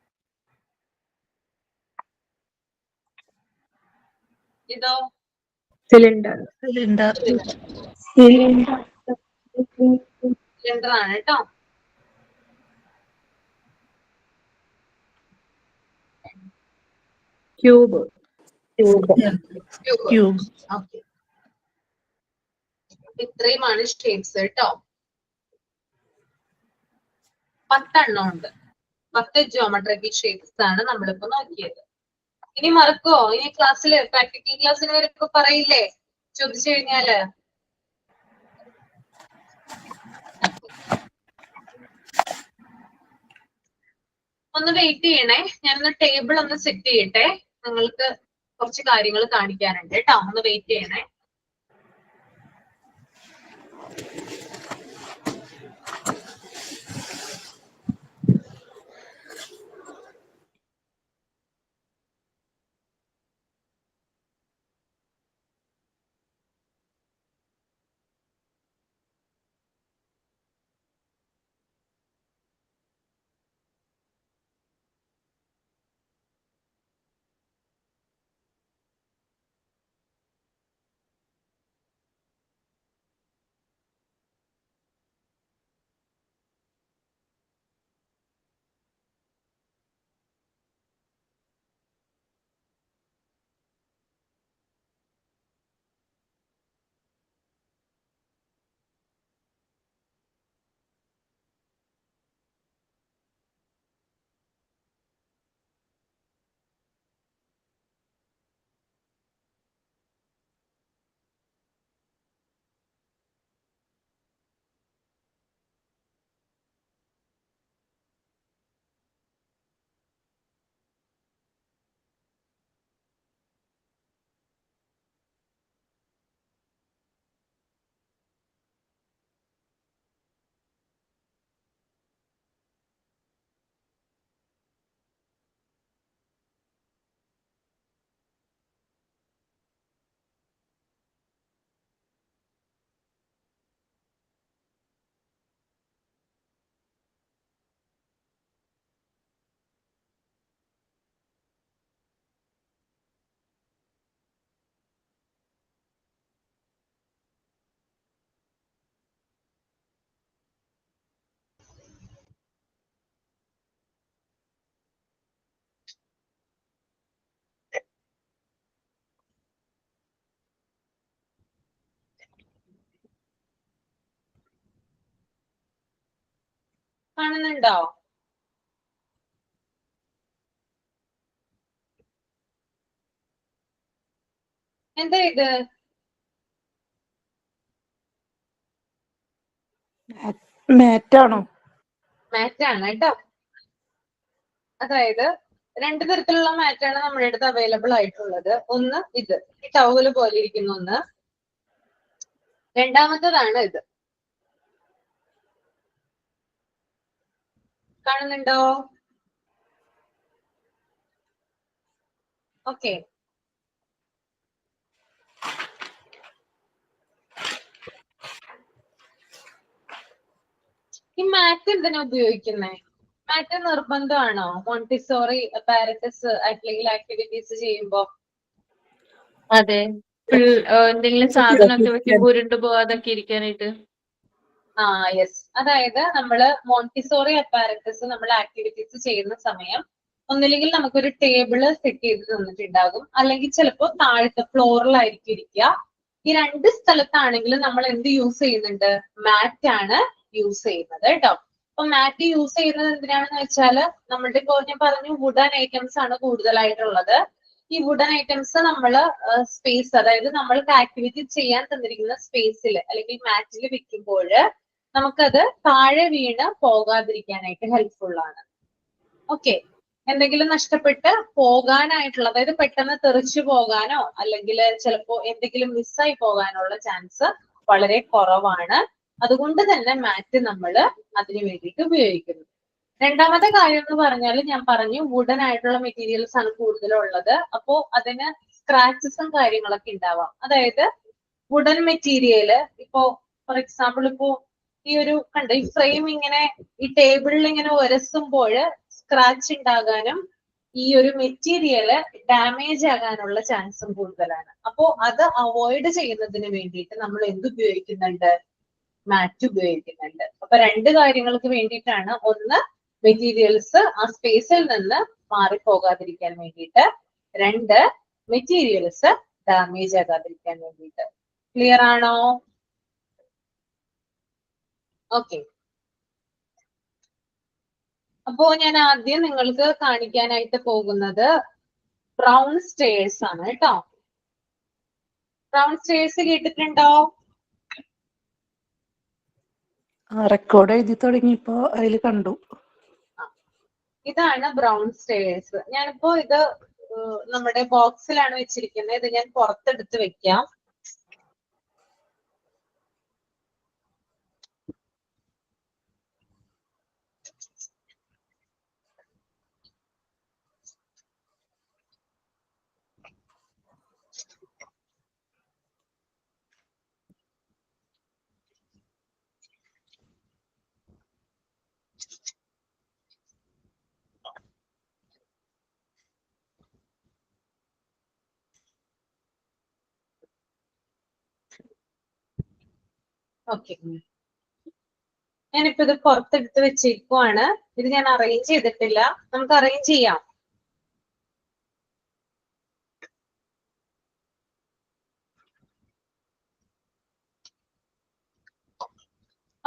ഇതോ? സിലിണ്ടർ. സിലിണ്ടർ. സിലിണ്ടർ ആണ് കേട്ടോ. ക്യൂബ്. ക്യൂബ്. ഓക്കെ. ഇത്രയുമാണ് ഷേപ്സ് കേട്ടോ. 10 എണ്ണം ഉണ്ട്. 10 ജിയോമെട്രിക്കൽ ഷേപ്സ് ആണ് നമ്മളിപ്പോ നോക്കിയത്. ഇനി മറക്കോ? ഇനി ക്ലാസ്സില് പ്രാക്ടിക്കൽ ക്ലാസ്സിന് വരുമ്പോ പറയില്ലേ ചോദിച്ചു കഴിഞ്ഞാല്? ഒന്ന് വെയിറ്റ് ചെയ്യണേ, ഞാനൊന്ന് ടേബിൾ ഒന്ന് സെറ്റ് ചെയ്യട്ടെ. നിങ്ങൾക്ക് കുറച്ച് കാര്യങ്ങൾ കാണിക്കാനുണ്ട് കേട്ടോ. ഒന്ന് വെയിറ്റ് ചെയ്യണേ. കാണുന്നുണ്ടോ? എന്താ ഇത്? മാറ്റാണോ? മാറ്റാണ് കേട്ടോ. അതായത് രണ്ട് തരത്തിലുള്ള മാറ്റാണ് നമ്മുടെ അടുത്ത് അവൈലബിൾ ആയിട്ടുള്ളത്. ഒന്ന് ഇത് ടവല് പോലെ ഇരിക്കുന്ന ഒന്ന്, രണ്ടാമത്തതാണ് ഇത്. കാണുന്നുണ്ടോ? ഓക്കെ. ഈ മാറ്റ് എന്തിനാ ഉപയോഗിക്കുന്നത്? മാറ്റ് നിർബന്ധമാണോ മോണ്ടിസോറി അപ്പാരറ്റസ് അല്ലെങ്കിൽ ആക്ടിവിറ്റീസ് ചെയ്യുമ്പോ? അതെ, എന്തെങ്കിലും സാധനമൊക്കെ വെച്ച് ഉരുണ്ടു പോവാതൊക്കെ ഇരിക്കാനായിട്ട്. ആ യെസ്, അതായത് നമ്മള് മോണ്ടിസോറി അപ്പാരറ്റസ് നമ്മൾ ആക്ടിവിറ്റീസ് ചെയ്യുന്ന സമയം ഒന്നില്ലെങ്കിൽ നമുക്കൊരു ടേബിള് സെറ്റ് ചെയ്ത് തന്നിട്ടുണ്ടാകും, അല്ലെങ്കിൽ ചിലപ്പോൾ താഴത്തെ ഫ്ലോറിലായിരിക്കും ഇരിക്കുക. ഈ രണ്ട് സ്ഥലത്താണെങ്കിലും നമ്മൾ എന്ത് യൂസ് ചെയ്യുന്നുണ്ട്? മാറ്റ് ആണ് യൂസ് ചെയ്യുന്നത് കേട്ടോ. അപ്പൊ മാറ്റ് യൂസ് ചെയ്യുന്നത് എന്തിനാണെന്ന് വെച്ചാല് നമ്മളുടെ ഇപ്പോ ഞാൻ പറഞ്ഞു വുഡൻ ഐറ്റംസ് ആണ് കൂടുതലായിട്ടുള്ളത്. ഈ വുഡൻ ഐറ്റംസ് നമ്മള് സ്പേസ്, അതായത് നമ്മൾക്ക് ആക്ടിവിറ്റി ചെയ്യാൻ തന്നിരിക്കുന്ന സ്പേസിൽ അല്ലെങ്കിൽ മാറ്റിൽ വെക്കുമ്പോൾ നമുക്കത് താഴെ വീണ് പോകാതിരിക്കാനായിട്ട് ഹെൽപ്ഫുൾ ആണ്. ഓക്കെ, എന്തെങ്കിലും നഷ്ടപ്പെട്ട് പോകാനായിട്ടുള്ള, അതായത് പെട്ടെന്ന് തെറിച്ചു പോകാനോ അല്ലെങ്കിൽ ചിലപ്പോ എന്തെങ്കിലും മിസ്സായി പോകാനുള്ള ചാൻസ് വളരെ കുറവാണ്. അതുകൊണ്ട് തന്നെ മാറ്റ് നമ്മൾ അതിനു വേണ്ടിയിട്ട് ഉപയോഗിക്കുന്നു. രണ്ടാമത്തെ കാര്യം എന്ന് പറഞ്ഞാൽ ഞാൻ പറഞ്ഞു വുഡൻ ആയിട്ടുള്ള മെറ്റീരിയൽസ് ആണ് കൂടുതലുള്ളത്. അപ്പോ അതിന് സ്ക്രാച്ചസും കാര്യങ്ങളൊക്കെ ഉണ്ടാവാം. അതായത് വുഡൻ മെറ്റീരിയല് ഇപ്പോ ഫോർ എക്സാമ്പിൾ ഇപ്പോ ഈ ഒരു കണ്ട ഈ ഫ്രെയിം ഇങ്ങനെ ഈ ടേബിളിൽ ഇങ്ങനെ ഉരസുമ്പോൾ സ്ക്രാച്ച് ഉണ്ടാകാനും ഈ ഒരു മെറ്റീരിയല് ഡാമേജ് ആകാനുള്ള ചാൻസും കൂടുതലാണ്. അപ്പോ അത് അവോയ്ഡ് ചെയ്യുന്നതിന് വേണ്ടിയിട്ട് നമ്മൾ എന്ത് ഉപയോഗിക്കുന്നുണ്ട്? മാറ്റ് ഉപയോഗിക്കുന്നുണ്ട്. അപ്പൊ രണ്ട് കാര്യങ്ങൾക്ക് വേണ്ടിയിട്ടാണ്. ഒന്ന്, മെറ്റീരിയൽസ് ആ സ്പേസിൽ നിന്ന് മാറിപ്പോകാതിരിക്കാൻ വേണ്ടിയിട്ട്. രണ്ട്, മെറ്റീരിയൽസ് ഡാമേജ് ആകാതിരിക്കാൻ വേണ്ടിയിട്ട്. ക്ലിയർ ആണോ? ഓക്കെ. അപ്പോ ഞാൻ ആദ്യം നിങ്ങൾക്ക് കാണിക്കാനായിട്ട് പോകുന്നത് ബ്രൗൺ സ്റ്റേഴ്സ് ആണ് കേട്ടോ. ബ്രൗൺ സ്റ്റേഴ്സ് കേട്ടിട്ടുണ്ടോ? റെക്കോർഡ് എഴുതി തുടങ്ങിയപ്പോ അതിൽ കണ്ടു. ഇതാണ് ബ്രൗൺ സ്റ്റേഴ്സ്. ഞാനിപ്പോ ഇത് നമ്മുടെ ബോക്സിലാണ് വെച്ചിരിക്കുന്നത്. ഇത് ഞാൻ പുറത്തെടുത്ത് വെക്കാം. ഓക്കെ, ഞാനിപ്പോ ഇത് പുറത്തെടുത്ത് വെച്ചേക്കുവാണ്. ഇത് ഞാൻ അറേഞ്ച് ചെയ്തിട്ടില്ല. നമുക്ക് അറേഞ്ച് ചെയ്യാം.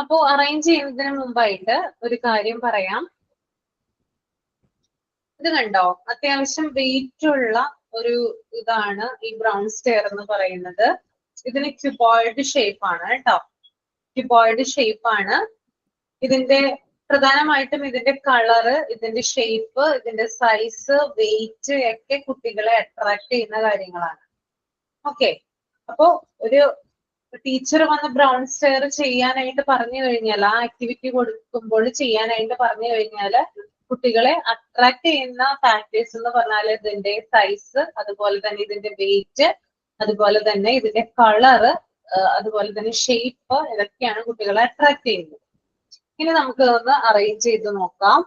അപ്പോ അറേഞ്ച് ചെയ്യുന്നതിന് മുമ്പായിട്ട് ഒരു കാര്യം പറയാം. ഇത് കണ്ടോ, അത്യാവശ്യം വെയിറ്റ് ഉള്ള ഒരു ഇതാണ് ഈ ബ്രൗൺ സ്റ്റെയർ എന്ന് പറയുന്നത്. ഇതിന് ക്യൂബോയിഡ് ഷേപ്പ് ആണ് കേട്ടോ. ക്യൂബോയിഡ് ഷേപ്പ് ആണ്. ഇതിന്റെ പ്രധാനമായിട്ടും ഇതിന്റെ കളറ്, ഇതിന്റെ ഷേപ്പ്, ഇതിന്റെ സൈസ്, വെയിറ്റ് ഒക്കെ കുട്ടികളെ അട്രാക്ട് ചെയ്യുന്ന കാര്യങ്ങളാണ്. ഓക്കെ, അപ്പോ ഒരു ടീച്ചർ വന്ന് ബ്രൗൺ സ്റ്റെയർ ചെയ്യാനായിട്ട് പറഞ്ഞു കഴിഞ്ഞാൽ, ആ ആക്ടിവിറ്റി കൊടുക്കുമ്പോൾ ചെയ്യാനായിട്ട് പറഞ്ഞു കഴിഞ്ഞാൽ കുട്ടികളെ അട്രാക്ട് ചെയ്യുന്ന ഫാക്ടേഴ്സ് എന്ന് പറഞ്ഞാൽ ഇതിന്റെ സൈസ്, അതുപോലെ തന്നെ ഇതിന്റെ വെയിറ്റ്, അതുപോലെ തന്നെ ഇതിന്റെ കളറ്, അതുപോലെ തന്നെ ഷേപ്പ്, ഇതൊക്കെയാണ് കുട്ടികളെ അട്രാക്ട് ചെയ്യുന്നത്. ഇനി നമുക്ക് ഒന്ന് അറേഞ്ച് ചെയ്ത് നോക്കാം.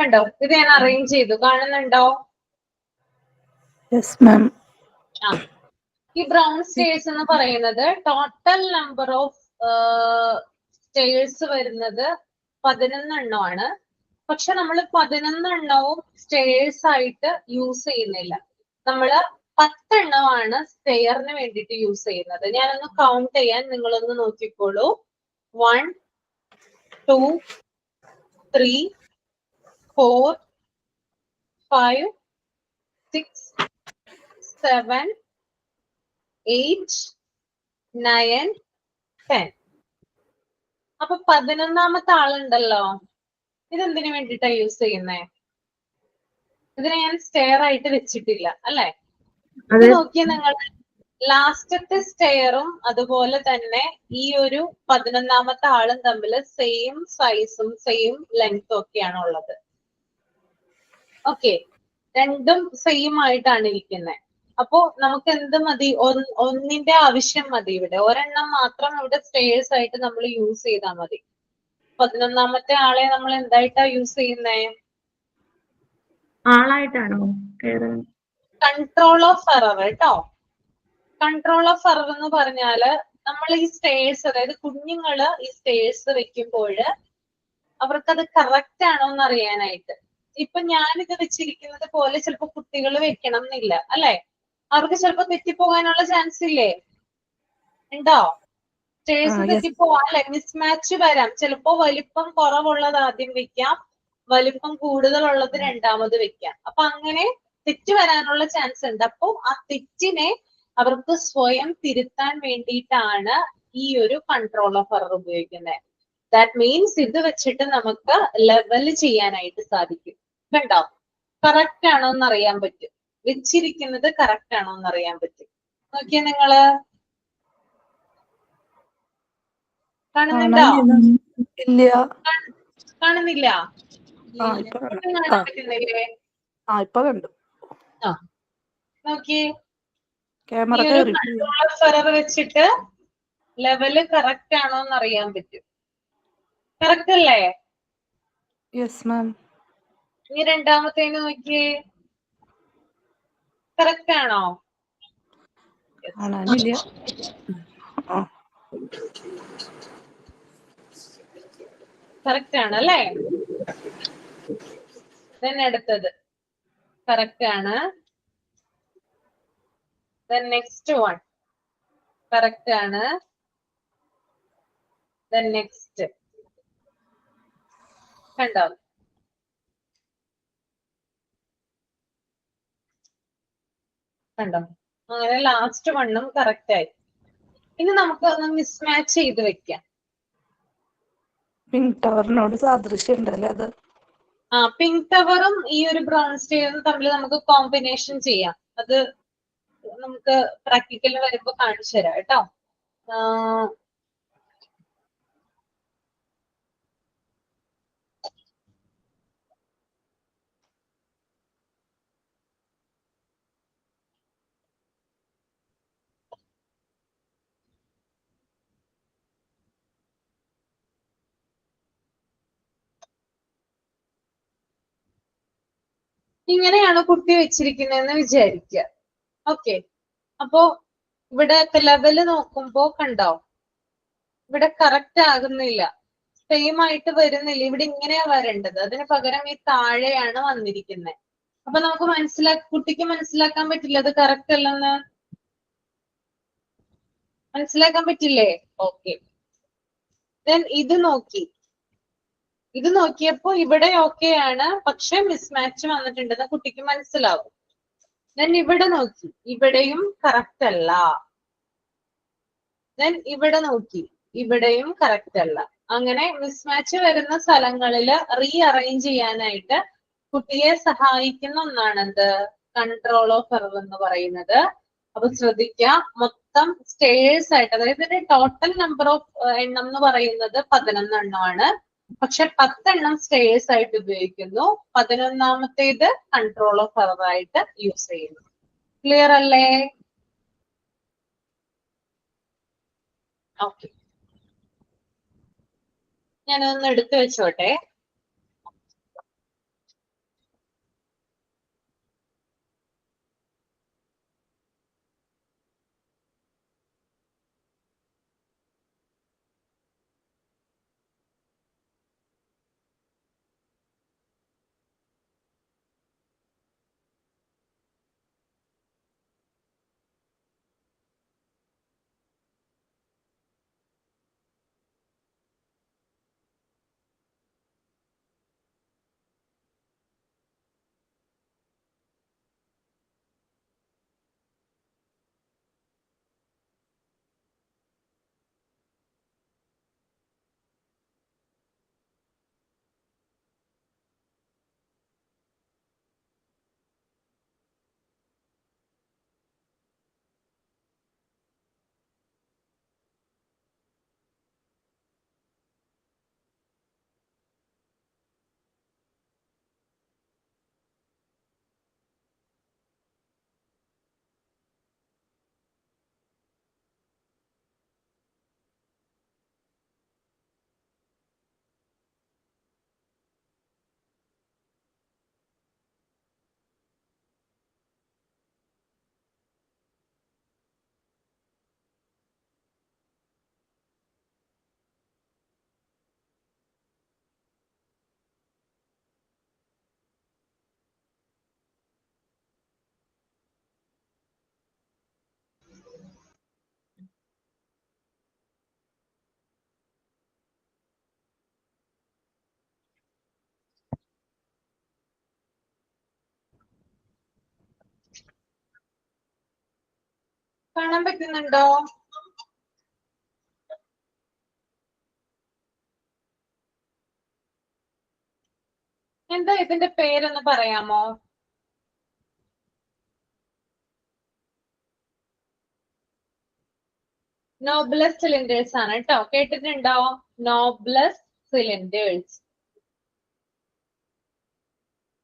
കണ്ടോ? ഇത് ഞാൻ അറേഞ്ച് ചെയ്തു, കാണുന്നുണ്ടോ? Yes ma'am. ആ, ഈ ബ്രൗൺ സ്റ്റേഴ്സ് എന്ന് പറയുന്നത് ടോട്ടൽ നമ്പർ ഓഫ് സ്റ്റേഴ്സ് വരുന്നത് 11 എണ്ണമാണ്. പക്ഷെ നമ്മൾ 11 എണ്ണവും സ്റ്റേഴ്സ് ആയിട്ട് യൂസ് ചെയ്യുന്നില്ല. നമ്മള് 10 എണ്ണമാണ് സ്റ്റെയറിന് വേണ്ടിയിട്ട് യൂസ് ചെയ്യുന്നത്. ഞാനൊന്ന് കൗണ്ട് ചെയ്യാൻ, നിങ്ങളൊന്ന് നോക്കിക്കോളൂ. 1 2 3 4 5 6 7 8 9 10. അപ്പൊ 11ാമത്തെ ആളുണ്ടല്ലോ, ഇതെന്തിനു വേണ്ടിയിട്ടാ യൂസ് ചെയ്യുന്നേ? ഇതിനെ ഞാൻ സ്റ്റെയർ ആയിട്ട് വെച്ചിട്ടില്ല അല്ലെ? ഇത് നോക്കിയ നിങ്ങൾ, ലാസ്റ്റത്തെ സ്റ്റെയറും അതുപോലെ തന്നെ ഈ ഒരു 11ാമത്തെ ആളും തമ്മിൽ സെയിം സൈസും സെയിം ലെങ്തും ഒക്കെയാണ് ഉള്ളത്. ഓക്കെ, രണ്ടും സെയിം ആയിട്ടാണ് ഇരിക്കുന്നത്. അപ്പോ നമുക്ക് എന്ത് മതി? ഒന്നിന്റെ ആവശ്യം മതി. ഇവിടെ ഒരെണ്ണം മാത്രം ഇവിടെ സ്റ്റേഴ്സ് ആയിട്ട് നമ്മൾ യൂസ് ചെയ്താൽ മതി. 11ാമത്തെ ആളെ നമ്മൾ എന്തായിട്ടാ യൂസ് ചെയ്യുന്നേ? ആളായിട്ടാണോ? കൺട്രോൾ ഓഫ് എറർ കേട്ടോ. കൺട്രോൾ ഓഫ് എറർ എന്ന് പറഞ്ഞാല് നമ്മൾ ഈ സ്റ്റേഴ്സ്, അതായത് കുഞ്ഞുങ്ങള് ഈ സ്റ്റേഴ്സ് വെക്കുമ്പോൾ അവർക്കത് കറക്റ്റ് ആണോ എന്ന് അറിയാനായിട്ട്. ഇപ്പൊ ഞാനിത് വെച്ചിരിക്കുന്നത് പോലെ ചിലപ്പോ കുട്ടികൾ വെക്കണം എന്നില്ല അല്ലെ? അവർക്ക് ചിലപ്പോ തെറ്റിപ്പോകാനുള്ള ചാൻസ് ഇല്ലേ? ഉണ്ടോ? സ്റ്റേഴ്സ് തെറ്റിപ്പോവാം അല്ലെ? മിസ്മാച്ച് വരാം. ചിലപ്പോ വലിപ്പം കുറവുള്ളത് ആദ്യം വെക്കാം, വലിപ്പം കൂടുതലുള്ളത് രണ്ടാമത് വെക്കാം. അപ്പൊ അങ്ങനെ തെറ്റ് വരാനുള്ള ചാൻസ് ഉണ്ട്. അപ്പൊ ആ തെറ്റിനെ അവർക്ക് സ്വയം തിരുത്താൻ വേണ്ടിയിട്ടാണ് ഈ ഒരു കൺട്രോൾ ഓഫ് എറർ ഉപയോഗിക്കുന്നത്. ദാറ്റ് മീൻസ് ഇത് വെച്ചിട്ട് നമുക്ക് ലെവൽ ചെയ്യാനായിട്ട് സാധിക്കും. കണ്ടോ? കറക്റ്റ് ആണോ എന്ന് അറിയാൻ പറ്റും. വെച്ചിരിക്കുന്നത് കറക്റ്റ് ആണോ എന്ന് അറിയാൻ പറ്റും. നോക്കിയേ നിങ്ങള്, കാണുന്നുണ്ടോ? ഇല്ല. കാണുന്നില്ല? ഇപ്പൊ കാണാൻ പറ്റുന്നില്ലേ? ഇപ്പൊ കണ്ടു. ആ, നോക്കിയേ. ക്യാമറ ഈ ഒരു കൺട്രോൾ ഓഫ് എറർ വെച്ചിട്ട് ലെവല് കറക്റ്റ് ആണോ എന്ന് അറിയാൻ പറ്റും. കറക്റ്റ് അല്ലേ? Yes ma'am. ഇനി രണ്ടാമത്തേന് നോക്കിയേ, കറക്റ്റ് ആണോ? കാണാനില്ല. കറക്റ്റ് ആണ് അല്ലേ? then അടുത്തത് കറക്റ്റ് ആണ്. then next one കറക്റ്റ് ആണ്. then next. കണ്ടോ? കണ്ടോ? അങ്ങനെ ലാസ്റ്റ് വണ്ണും കറക്റ്റ് ആയി. ഇനി നമുക്ക് ഒന്ന് മിസ്മാച്ച് ചെയ്ത് വെക്കാം. പിങ്ക് ടവറിനോട് സാദൃശ്യം ഉണ്ടല്ലേ അത്? പിങ്ക് ടവറും ഈ ഒരു ബ്രൗൺ സ്റ്റെയറും തമ്മിൽ നമുക്ക് കോമ്പിനേഷൻ ചെയ്യാം. അത് നമുക്ക് പ്രാക്ടിക്കലിൽ വരുമ്പോ കാണിച്ചു തരാം കേട്ടോ. ഇങ്ങനെയാണ് കുട്ടി വെച്ചിരിക്കുന്നതെന്ന് വിചാരിക്കുക. ഓക്കെ, അപ്പോ ഇവിടെ ലെവല് നോക്കുമ്പോ കണ്ടോ, ഇവിടെ കറക്റ്റ് ആകുന്നില്ല, സെയിം ആയിട്ട് വരുന്നില്ല. ഇവിടെ ഇങ്ങനെയാ വരേണ്ടത്, അതിന് പകരം ഈ താഴെയാണ് വന്നിരിക്കുന്നത്. അപ്പൊ നമുക്ക് കുട്ടിക്ക് മനസ്സിലാക്കാൻ പറ്റില്ല അത് കറക്റ്റ് അല്ലെന്ന്. മനസ്സിലാക്കാൻ പറ്റില്ലേ? ഓക്കെ, ദെൻ ഇത് നോക്കിയപ്പോ ഇവിടെ ഓക്കെ ആണ്, പക്ഷെ മിസ്മാച്ച് വന്നിട്ടുണ്ടെന്ന് കുട്ടിക്ക് മനസ്സിലാവും. ദെൻ ഇവിടെ നോക്കി, ഇവിടെയും കറക്റ്റ് അല്ല. ദെൻ ഇവിടെ നോക്കി, ഇവിടെയും കറക്റ്റ് അല്ല. അങ്ങനെ മിസ്മാച്ച് വരുന്ന സ്ഥലങ്ങളിൽ റീ അറേഞ്ച് ചെയ്യാനായിട്ട് കുട്ടിയെ സഹായിക്കുന്ന ഒന്നാണെന്ത്? കൺട്രോൾ ഓഫ് എറർ എന്ന് പറയുന്നത്. അപ്പൊ ശ്രദ്ധിക്കുക, മൊത്തം സ്റ്റേഴ്സ് ആയിട്ട്, അതായത് ഇതിന്റെ ടോട്ടൽ നമ്പർ ഓഫ് എണ്ണം എന്ന് പറയുന്നത് 11 എണ്ണമാണ്. പക്ഷെ 10 എണ്ണം സ്റ്റേഴ്സ് ആയിട്ട് ഉപയോഗിക്കുന്നു, 11ാമത്തേത് കൺട്രോൾ ഓഫ് എറർ ആയിട്ട് യൂസ് ചെയ്യുന്നു. ക്ലിയർ അല്ലേ? ഓക്കെ, ഞാനൊന്ന് എടുത്തു വെച്ചോട്ടെ. കാണാൻ പറ്റുന്നുണ്ടോ? എന്താ ഇതിന്റെ പേരൊന്ന് പറയാമോ? നോബ്ലസ് സിലിണ്ടേഴ്സ് ആണ് കേട്ടോ. കേട്ടിട്ടുണ്ടോ? നോബ്ലസ് സിലിണ്ടേഴ്സ്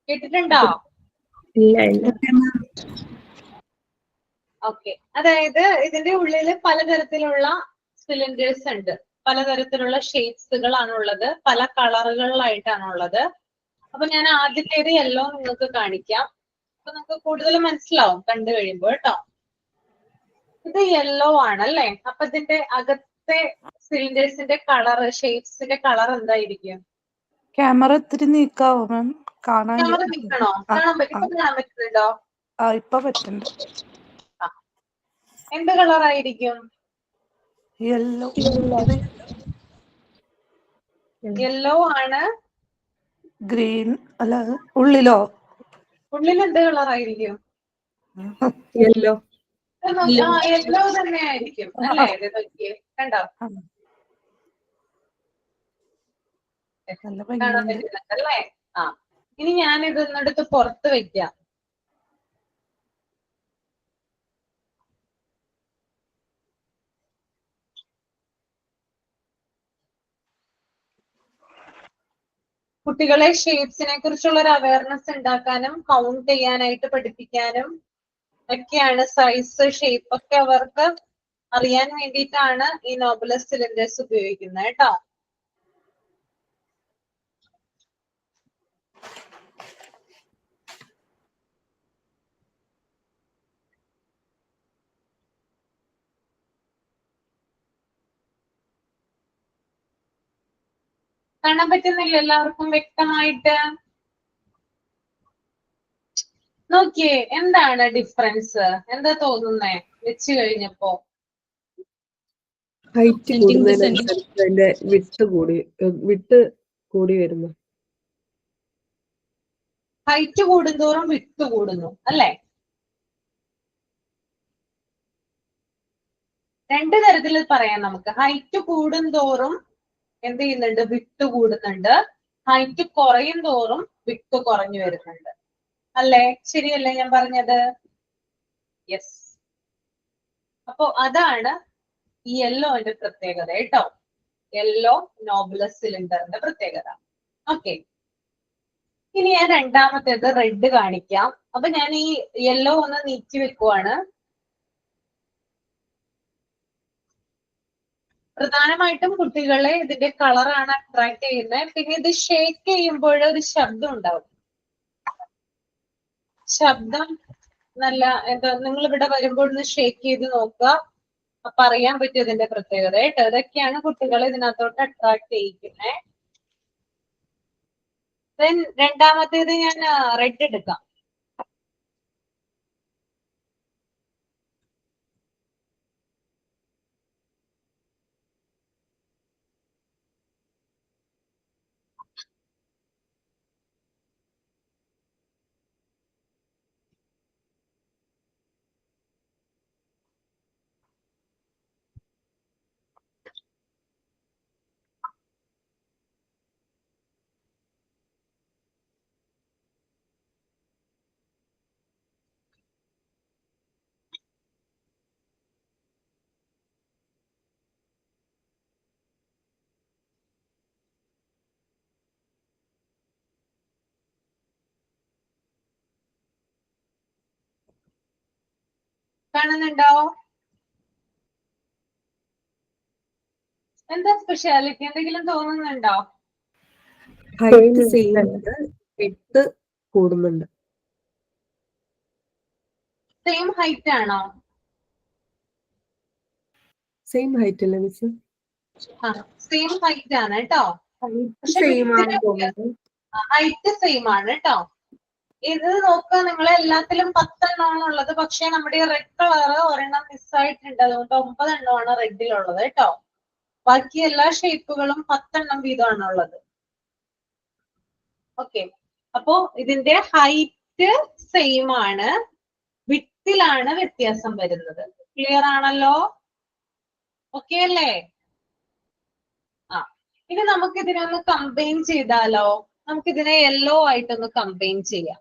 കേട്ടിട്ടുണ്ടോ? ഇല്ല ഇല്ല. ഓക്കെ, അതായത് ഇതിന്റെ ഉള്ളിൽ പലതരത്തിലുള്ള സിലിണ്ടേഴ്സ് ഉണ്ട്, പലതരത്തിലുള്ള ഷേപ്സുകളാണ് ഉള്ളത്, പല കളറുകളിലായിട്ടാണ് ഉള്ളത്. അപ്പൊ ഞാൻ ആദ്യത്തേത് യെല്ലോ നിങ്ങൾക്ക് കാണിക്കാം. അപ്പൊ നിങ്ങൾക്ക് കൂടുതൽ മനസ്സിലാവും കണ്ടു കഴിയുമ്പോൾ കേട്ടോ. ഇത് യെല്ലോ ആണല്ലേ? അപ്പൊ ഇതിന്റെ അകത്തെ സിലിണ്ടേഴ്സിന്റെ കളർ, ഷേപ്സിന്റെ കളർ എന്തായിരിക്കും? ക്യാമറ ഇത്തിരി നീക്കാവോ മാം? കാണാൻ ക്യാമറ നിൽക്കണോ? കാണാൻ പറ്റും? ഇപ്പൊ കാണാൻ പറ്റുന്നുണ്ടോ? ഇപ്പൊ പറ്റുന്നുണ്ട്. എന്ത് കളറായിരിക്കും? യെല്ലോ. യെല്ലോ ആണ്. ഗ്രീൻ അല്ല, ഉള്ളിലോ? ഉള്ളിൽ എന്ത് കളറായിരിക്കും? യെല്ലോ. യെല്ലോ തന്നെ ആയിരിക്കും അല്ലേ? ഇത് നോക്കിയേ, കണ്ടോ? നല്ല കാണാൻ ഭംഗിയുണ്ട്. പറ്റുന്നുണ്ടല്ലേ? ഇനി ഞാൻ ഇതൊന്നെടുത്ത് പുറത്ത് വെക്കാം. കുട്ടികളെ ഷേപ്സിനെ കുറിച്ചുള്ള ഒരു അവയർനെസ് ഉണ്ടാക്കാനും കൗണ്ട് ചെയ്യാനായിട്ട് പഠിപ്പിക്കാനും ഒക്കെയാണ്, സൈസ് ഷേപ്പ് ഒക്കെ അവർക്ക് അറിയാൻ വേണ്ടിയിട്ടാണ് ഈ നോബുലസ് സിലിണ്ടേഴ്സ് ഉപയോഗിക്കുന്നത് കേട്ടോ. കാണാൻ പറ്റുന്നില്ല എല്ലാവർക്കും വ്യക്തമായിട്ട്? നോക്കിയേ, എന്താണ് ഡിഫറൻസ്? എന്താ തോന്നുന്നേ വെച്ച് കഴിഞ്ഞപ്പോ? ഹൈറ്റ് കൂടുന്നതിനനുസരിച്ച് അതിന്റെ വിട്ട് കൂടി വരുന്നു. ഹൈറ്റ് കൂടുന്തോറും വിട്ട് കൂടുന്നു അല്ലേ? രണ്ട് തരത്തിൽ പറയാം നമുക്ക്. ഹൈറ്റ് കൂടുന്തോറും എന്ത് ചെയ്യുന്നുണ്ട്? വിട്ട് കൂടുന്നുണ്ട്. ഹൈറ്റ് കുറയും തോറും വിട്ട് കുറഞ്ഞു വരുന്നുണ്ട് അല്ലേ? ശരിയല്ലേ ഞാൻ പറഞ്ഞത്? യെസ്. അപ്പോ അതാണ് ഈ യെല്ലോന്റെ പ്രത്യേകത കേട്ടോ. യെല്ലോ നോബുലസ് സിലിണ്ടറിന്റെ പ്രത്യേകത. ഓക്കെ, ഇനി ഞാൻ രണ്ടാമത്തേത് റെഡ് കാണിക്കാം. അപ്പൊ ഞാൻ ഈ യെല്ലോ ഒന്ന് നീക്കി വെക്കുവാണ്. പ്രധാനമായിട്ടും കുട്ടികളെ ഇതിന്റെ കളറാണ് അട്രാക്ട് ചെയ്യുന്നത്. പിന്നെ ഇത് ഷേക്ക് ചെയ്യുമ്പോൾ ഒരു ശബ്ദം ഉണ്ടാവും. ശബ്ദം നല്ല എന്താ, നിങ്ങൾ ഇവിടെ വരുമ്പോൾ ഒന്ന് ഷേക്ക് ചെയ്ത് നോക്കുക. അപ്പൊ അറിയാൻ പറ്റും ഇതിന്റെ പ്രത്യേകത കേട്ടോ. ഇതൊക്കെയാണ് കുട്ടികളെ ഇതിനകത്തോട്ട് അട്രാക്ട് ചെയ്യിക്കുന്നത്. ദെൻ രണ്ടാമത്തേത് ഞാൻ റെഡ് എടുക്കാം. കാണുന്നുണ്ടോ? എന്താ സ്പെഷ്യാലിറ്റി? എന്തെങ്കിലും തോന്നുന്നുണ്ടോ? ഹൈറ്റ് സെയിം ഉണ്ട്, വിട്ട് കൂടുന്നുണ്ട്. സെയിം ഹൈറ്റ് ആണോ? സെയിം ഹൈറ്റ് അല്ലേ മിസ്? സെയിം ഹൈറ്റ് ആണ് കേട്ടോ. ഹൈറ്റ് സെയിം ആണ് തോന്നുന്നത്. ഹൈറ്റ് സെയിം ആണ് കേട്ടോ. ഇത് നോക്കുക, നിങ്ങൾ എല്ലാത്തിലും 10 എണ്ണമാണ് ഉള്ളത്. പക്ഷെ നമ്മുടെ ഈ റെഡ് കളർ ഒരെണ്ണം മിസ്സായിട്ടുണ്ട്. അതുകൊണ്ട് 9 എണ്ണമാണ് റെഡിലുള്ളത് കേട്ടോ. ബാക്കി എല്ലാ ഷേപ്പുകളും 10 എണ്ണം വീതമാണ് ഉള്ളത്. ഓക്കെ, അപ്പോ ഇതിന്റെ ഹൈറ്റ് സെയിം ആണ്, വിട്ടിലാണ് വ്യത്യാസം വരുന്നത്. ക്ലിയർ ആണല്ലോ? ഓക്കെ അല്ലേ? ആ, ഇനി നമുക്ക് ഇതിനെ ഒന്ന് കമ്പൈൻ ചെയ്താലോ? നമുക്ക് ഇതിനെ യെല്ലോ ആയിട്ടൊന്ന് കമ്പൈൻ ചെയ്യാം.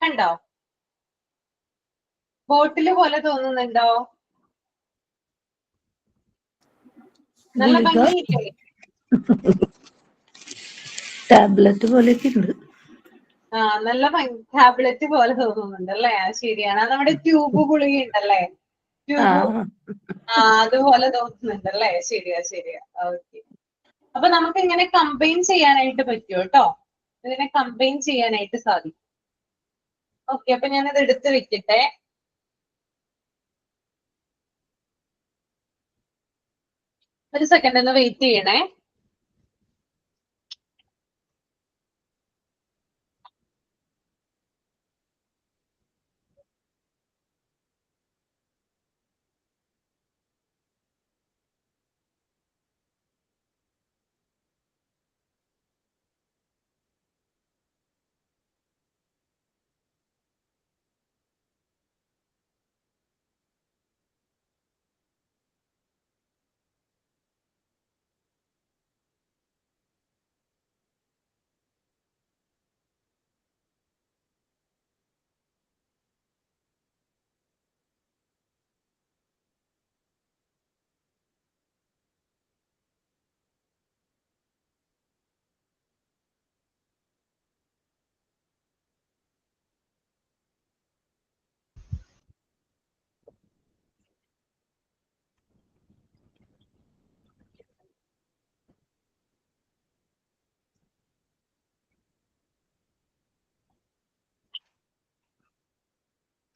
കണ്ടോ? ബോട്ടില് പോലെ തോന്നുന്നുണ്ടോ? നല്ല ഗുളിക ഭംഗിയില്ലേ? ടാബ്ലറ്റ് പോലെയൊക്കെ ഉണ്ട്. ആ, നല്ല ടാബ്ലറ്റ് പോലെ തോന്നുന്നുണ്ട് അല്ലേ? ശരിയാണ്. അത് നമ്മുടെ ട്യൂബ് ഗുളിക ഉണ്ടല്ലേ? ആ ട്യൂബ്, അതുപോലെ തോന്നുന്നുണ്ട് അല്ലേ? ശരിയാ ശരിയാ. ഓക്കെ. അപ്പൊ നമുക്ക് ഇങ്ങനെ കമ്പൈൻ ചെയ്യാനായിട്ട് പറ്റും കേട്ടോ. ഇതിനെ കമ്പൈൻ ചെയ്യാനായിട്ട് സാധിക്കും. ഓക്കെ, അപ്പൊ ഞാനത് എടുത്ത് വെക്കട്ടെ. ഒരു സെക്കൻഡ് ഒന്ന് വെയിറ്റ് ചെയ്യണേ.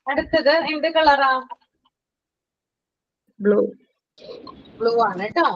അടുത്തത് എന്ത് കളറാ? Blue. ബ്ലൂ ആണ് കേട്ടോ.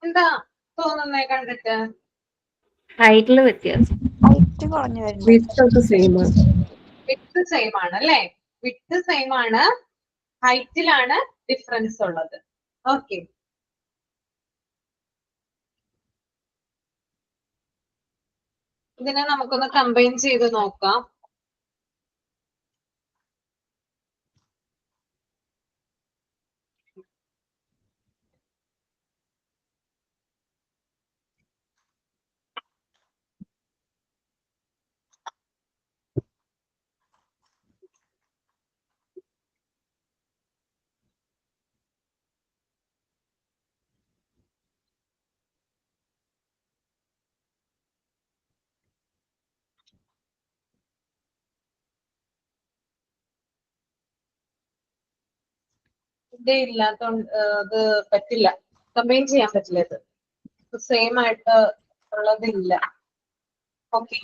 എന്താ തോന്നുന്നേ കണ്ടിട്ട്? ഹൈറ്റില് വ്യത്യാസം. ഹൈറ്റ് കുറഞ്ഞു വരുന്നുണ്ട്. വിത്ത് ഒക്കെ സെയിം ആണ്. വിത്ത് സെയിം ആണ് അല്ലേ? വിത്ത് സെയിം ആണ്, ഹൈറ്റിലാണ് ഡിഫറൻസ് ഉള്ളത്. ഓക്കെ, ഇതിനെ നമുക്കൊന്ന് കമ്പൈൻ ചെയ്ത് നോക്കാം. ഇത് ഇല്ലാത്തോണ്ട് ഇത് പറ്റില്ല, കമ്പൈൻ ചെയ്യാൻ പറ്റില്ല. ഇത് സെയിം ആയിട്ട് ഉള്ളതില്ല. ഓക്കെ,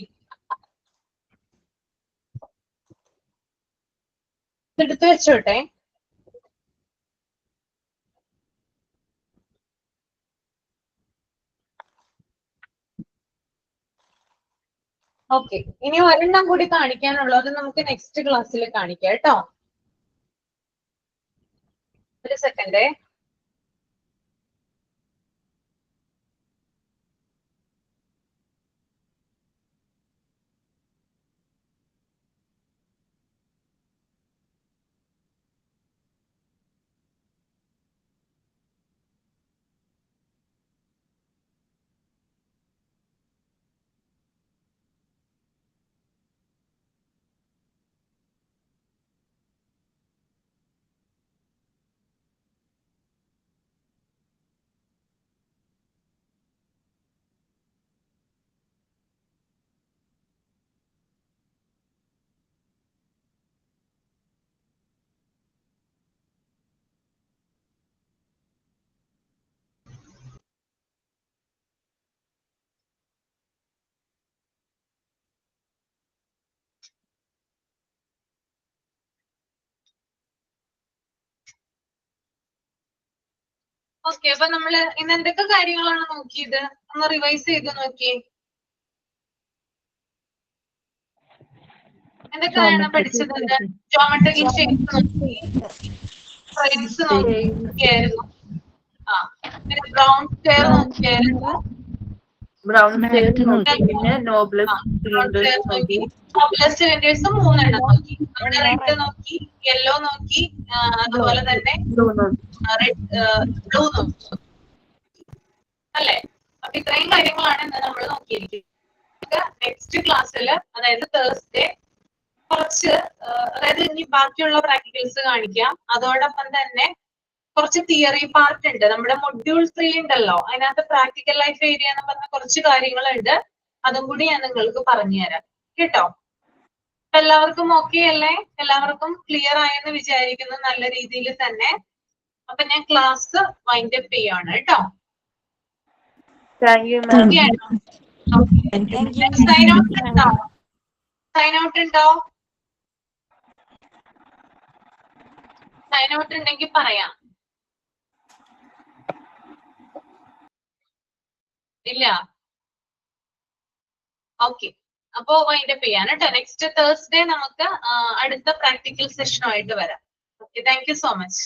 ഇതെടുത്ത് വെച്ചോട്ടെ. ഓക്കെ, ഇനി ഒരെണ്ണം കൂടി കാണിക്കാനുള്ളത് നമുക്ക് നെക്സ്റ്റ് ക്ലാസ്സിൽ കാണിക്കാം കേട്ടോ. ഒരു സെക്കൻഡേ. ഓക്കെ, അപ്പൊ നമ്മള് ഇന്ന് എന്തൊക്കെ കാര്യങ്ങളാണ് നോക്കിയത്? ഒന്ന് റിവൈസ് ചെയ്ത് നോക്കിയേ. എന്തൊക്കെയാണ് പഠിച്ചത്? ജോമെട്രിക്കൽ ഷേപ്സ് നോക്കി, സൈഡ്സ് നോക്കിയായിരുന്നു. ആ, പിന്നെ ബ്രൗൺ സ്ക്വയർ നോക്കിയായിരുന്നു. ബ്രൗൺ Math നോക്കി, പിന്നെ നോബ്ലസ് സിലിണ്ടേഴ്സ് നോക്കി. നോബ്ലസ് സിലിണ്ടേഴ്സ് 3 നോക്കി. നമ്മുടെ റെഡ് നോക്കി, യെല്ലോ നോക്കി, അതുപോലെ തന്നെ ബ്ലൂ നോക്കി. ബ്ലൂ നോക്കി അല്ലെ? അപ്പൊ ഇത്രയും കാര്യങ്ങളാണ് ഇന്ന് നമ്മൾ നോക്കിയിരിക്കുന്നത്. നെക്സ്റ്റ് ക്ലാസ്സിൽ, അതായത് തേഴ്സ്ഡേ, കുറച്ച് അതായത് ഇനി ബാക്കിയുള്ള പ്രാക്ടിക്കൽസ് കാണിക്കാം. അതോടൊപ്പം തന്നെ കുറച്ച് തിയറി പാർട്ട് ഉണ്ട്. നമ്മുടെ മൊഡ്യൂൾ 3 ഉണ്ടല്ലോ, അതിനകത്ത് പ്രാക്ടിക്കൽ ലൈഫ് ഏരിയ എന്ന് പറഞ്ഞ കുറച്ച് കാര്യങ്ങളുണ്ട്. അതും കൂടി ഞാൻ നിങ്ങൾക്ക് പറഞ്ഞു തരാം കേട്ടോ. എല്ലാവർക്കും ഓക്കെ അല്ലേ? എല്ലാവർക്കും ക്ലിയർ ആയെന്ന് വിചാരിക്കുന്നു, നല്ല രീതിയിൽ തന്നെ. അപ്പൊ ഞാൻ ക്ലാസ് വൈൻഡ് അപ്പ് ചെയ്യാണ് കേട്ടോ. Thank you ma'am. Sign out ഉണ്ടോ? സൈൻ ഔട്ട് ഉണ്ടോ? സൈൻ ഔട്ട് ഉണ്ടെങ്കിൽ പറയാം. ഇല്ല? ഓക്കെ, അപ്പോ വൈൻഡ് അപ്പ് ചെയ്യാൻ കേട്ടോ. നെക്സ്റ്റ് തേഴ്സ്ഡേ നമുക്ക് അടുത്ത പ്രാക്ടിക്കൽ സെഷനുമായിട്ട് വരാം. Okay, thank you so much.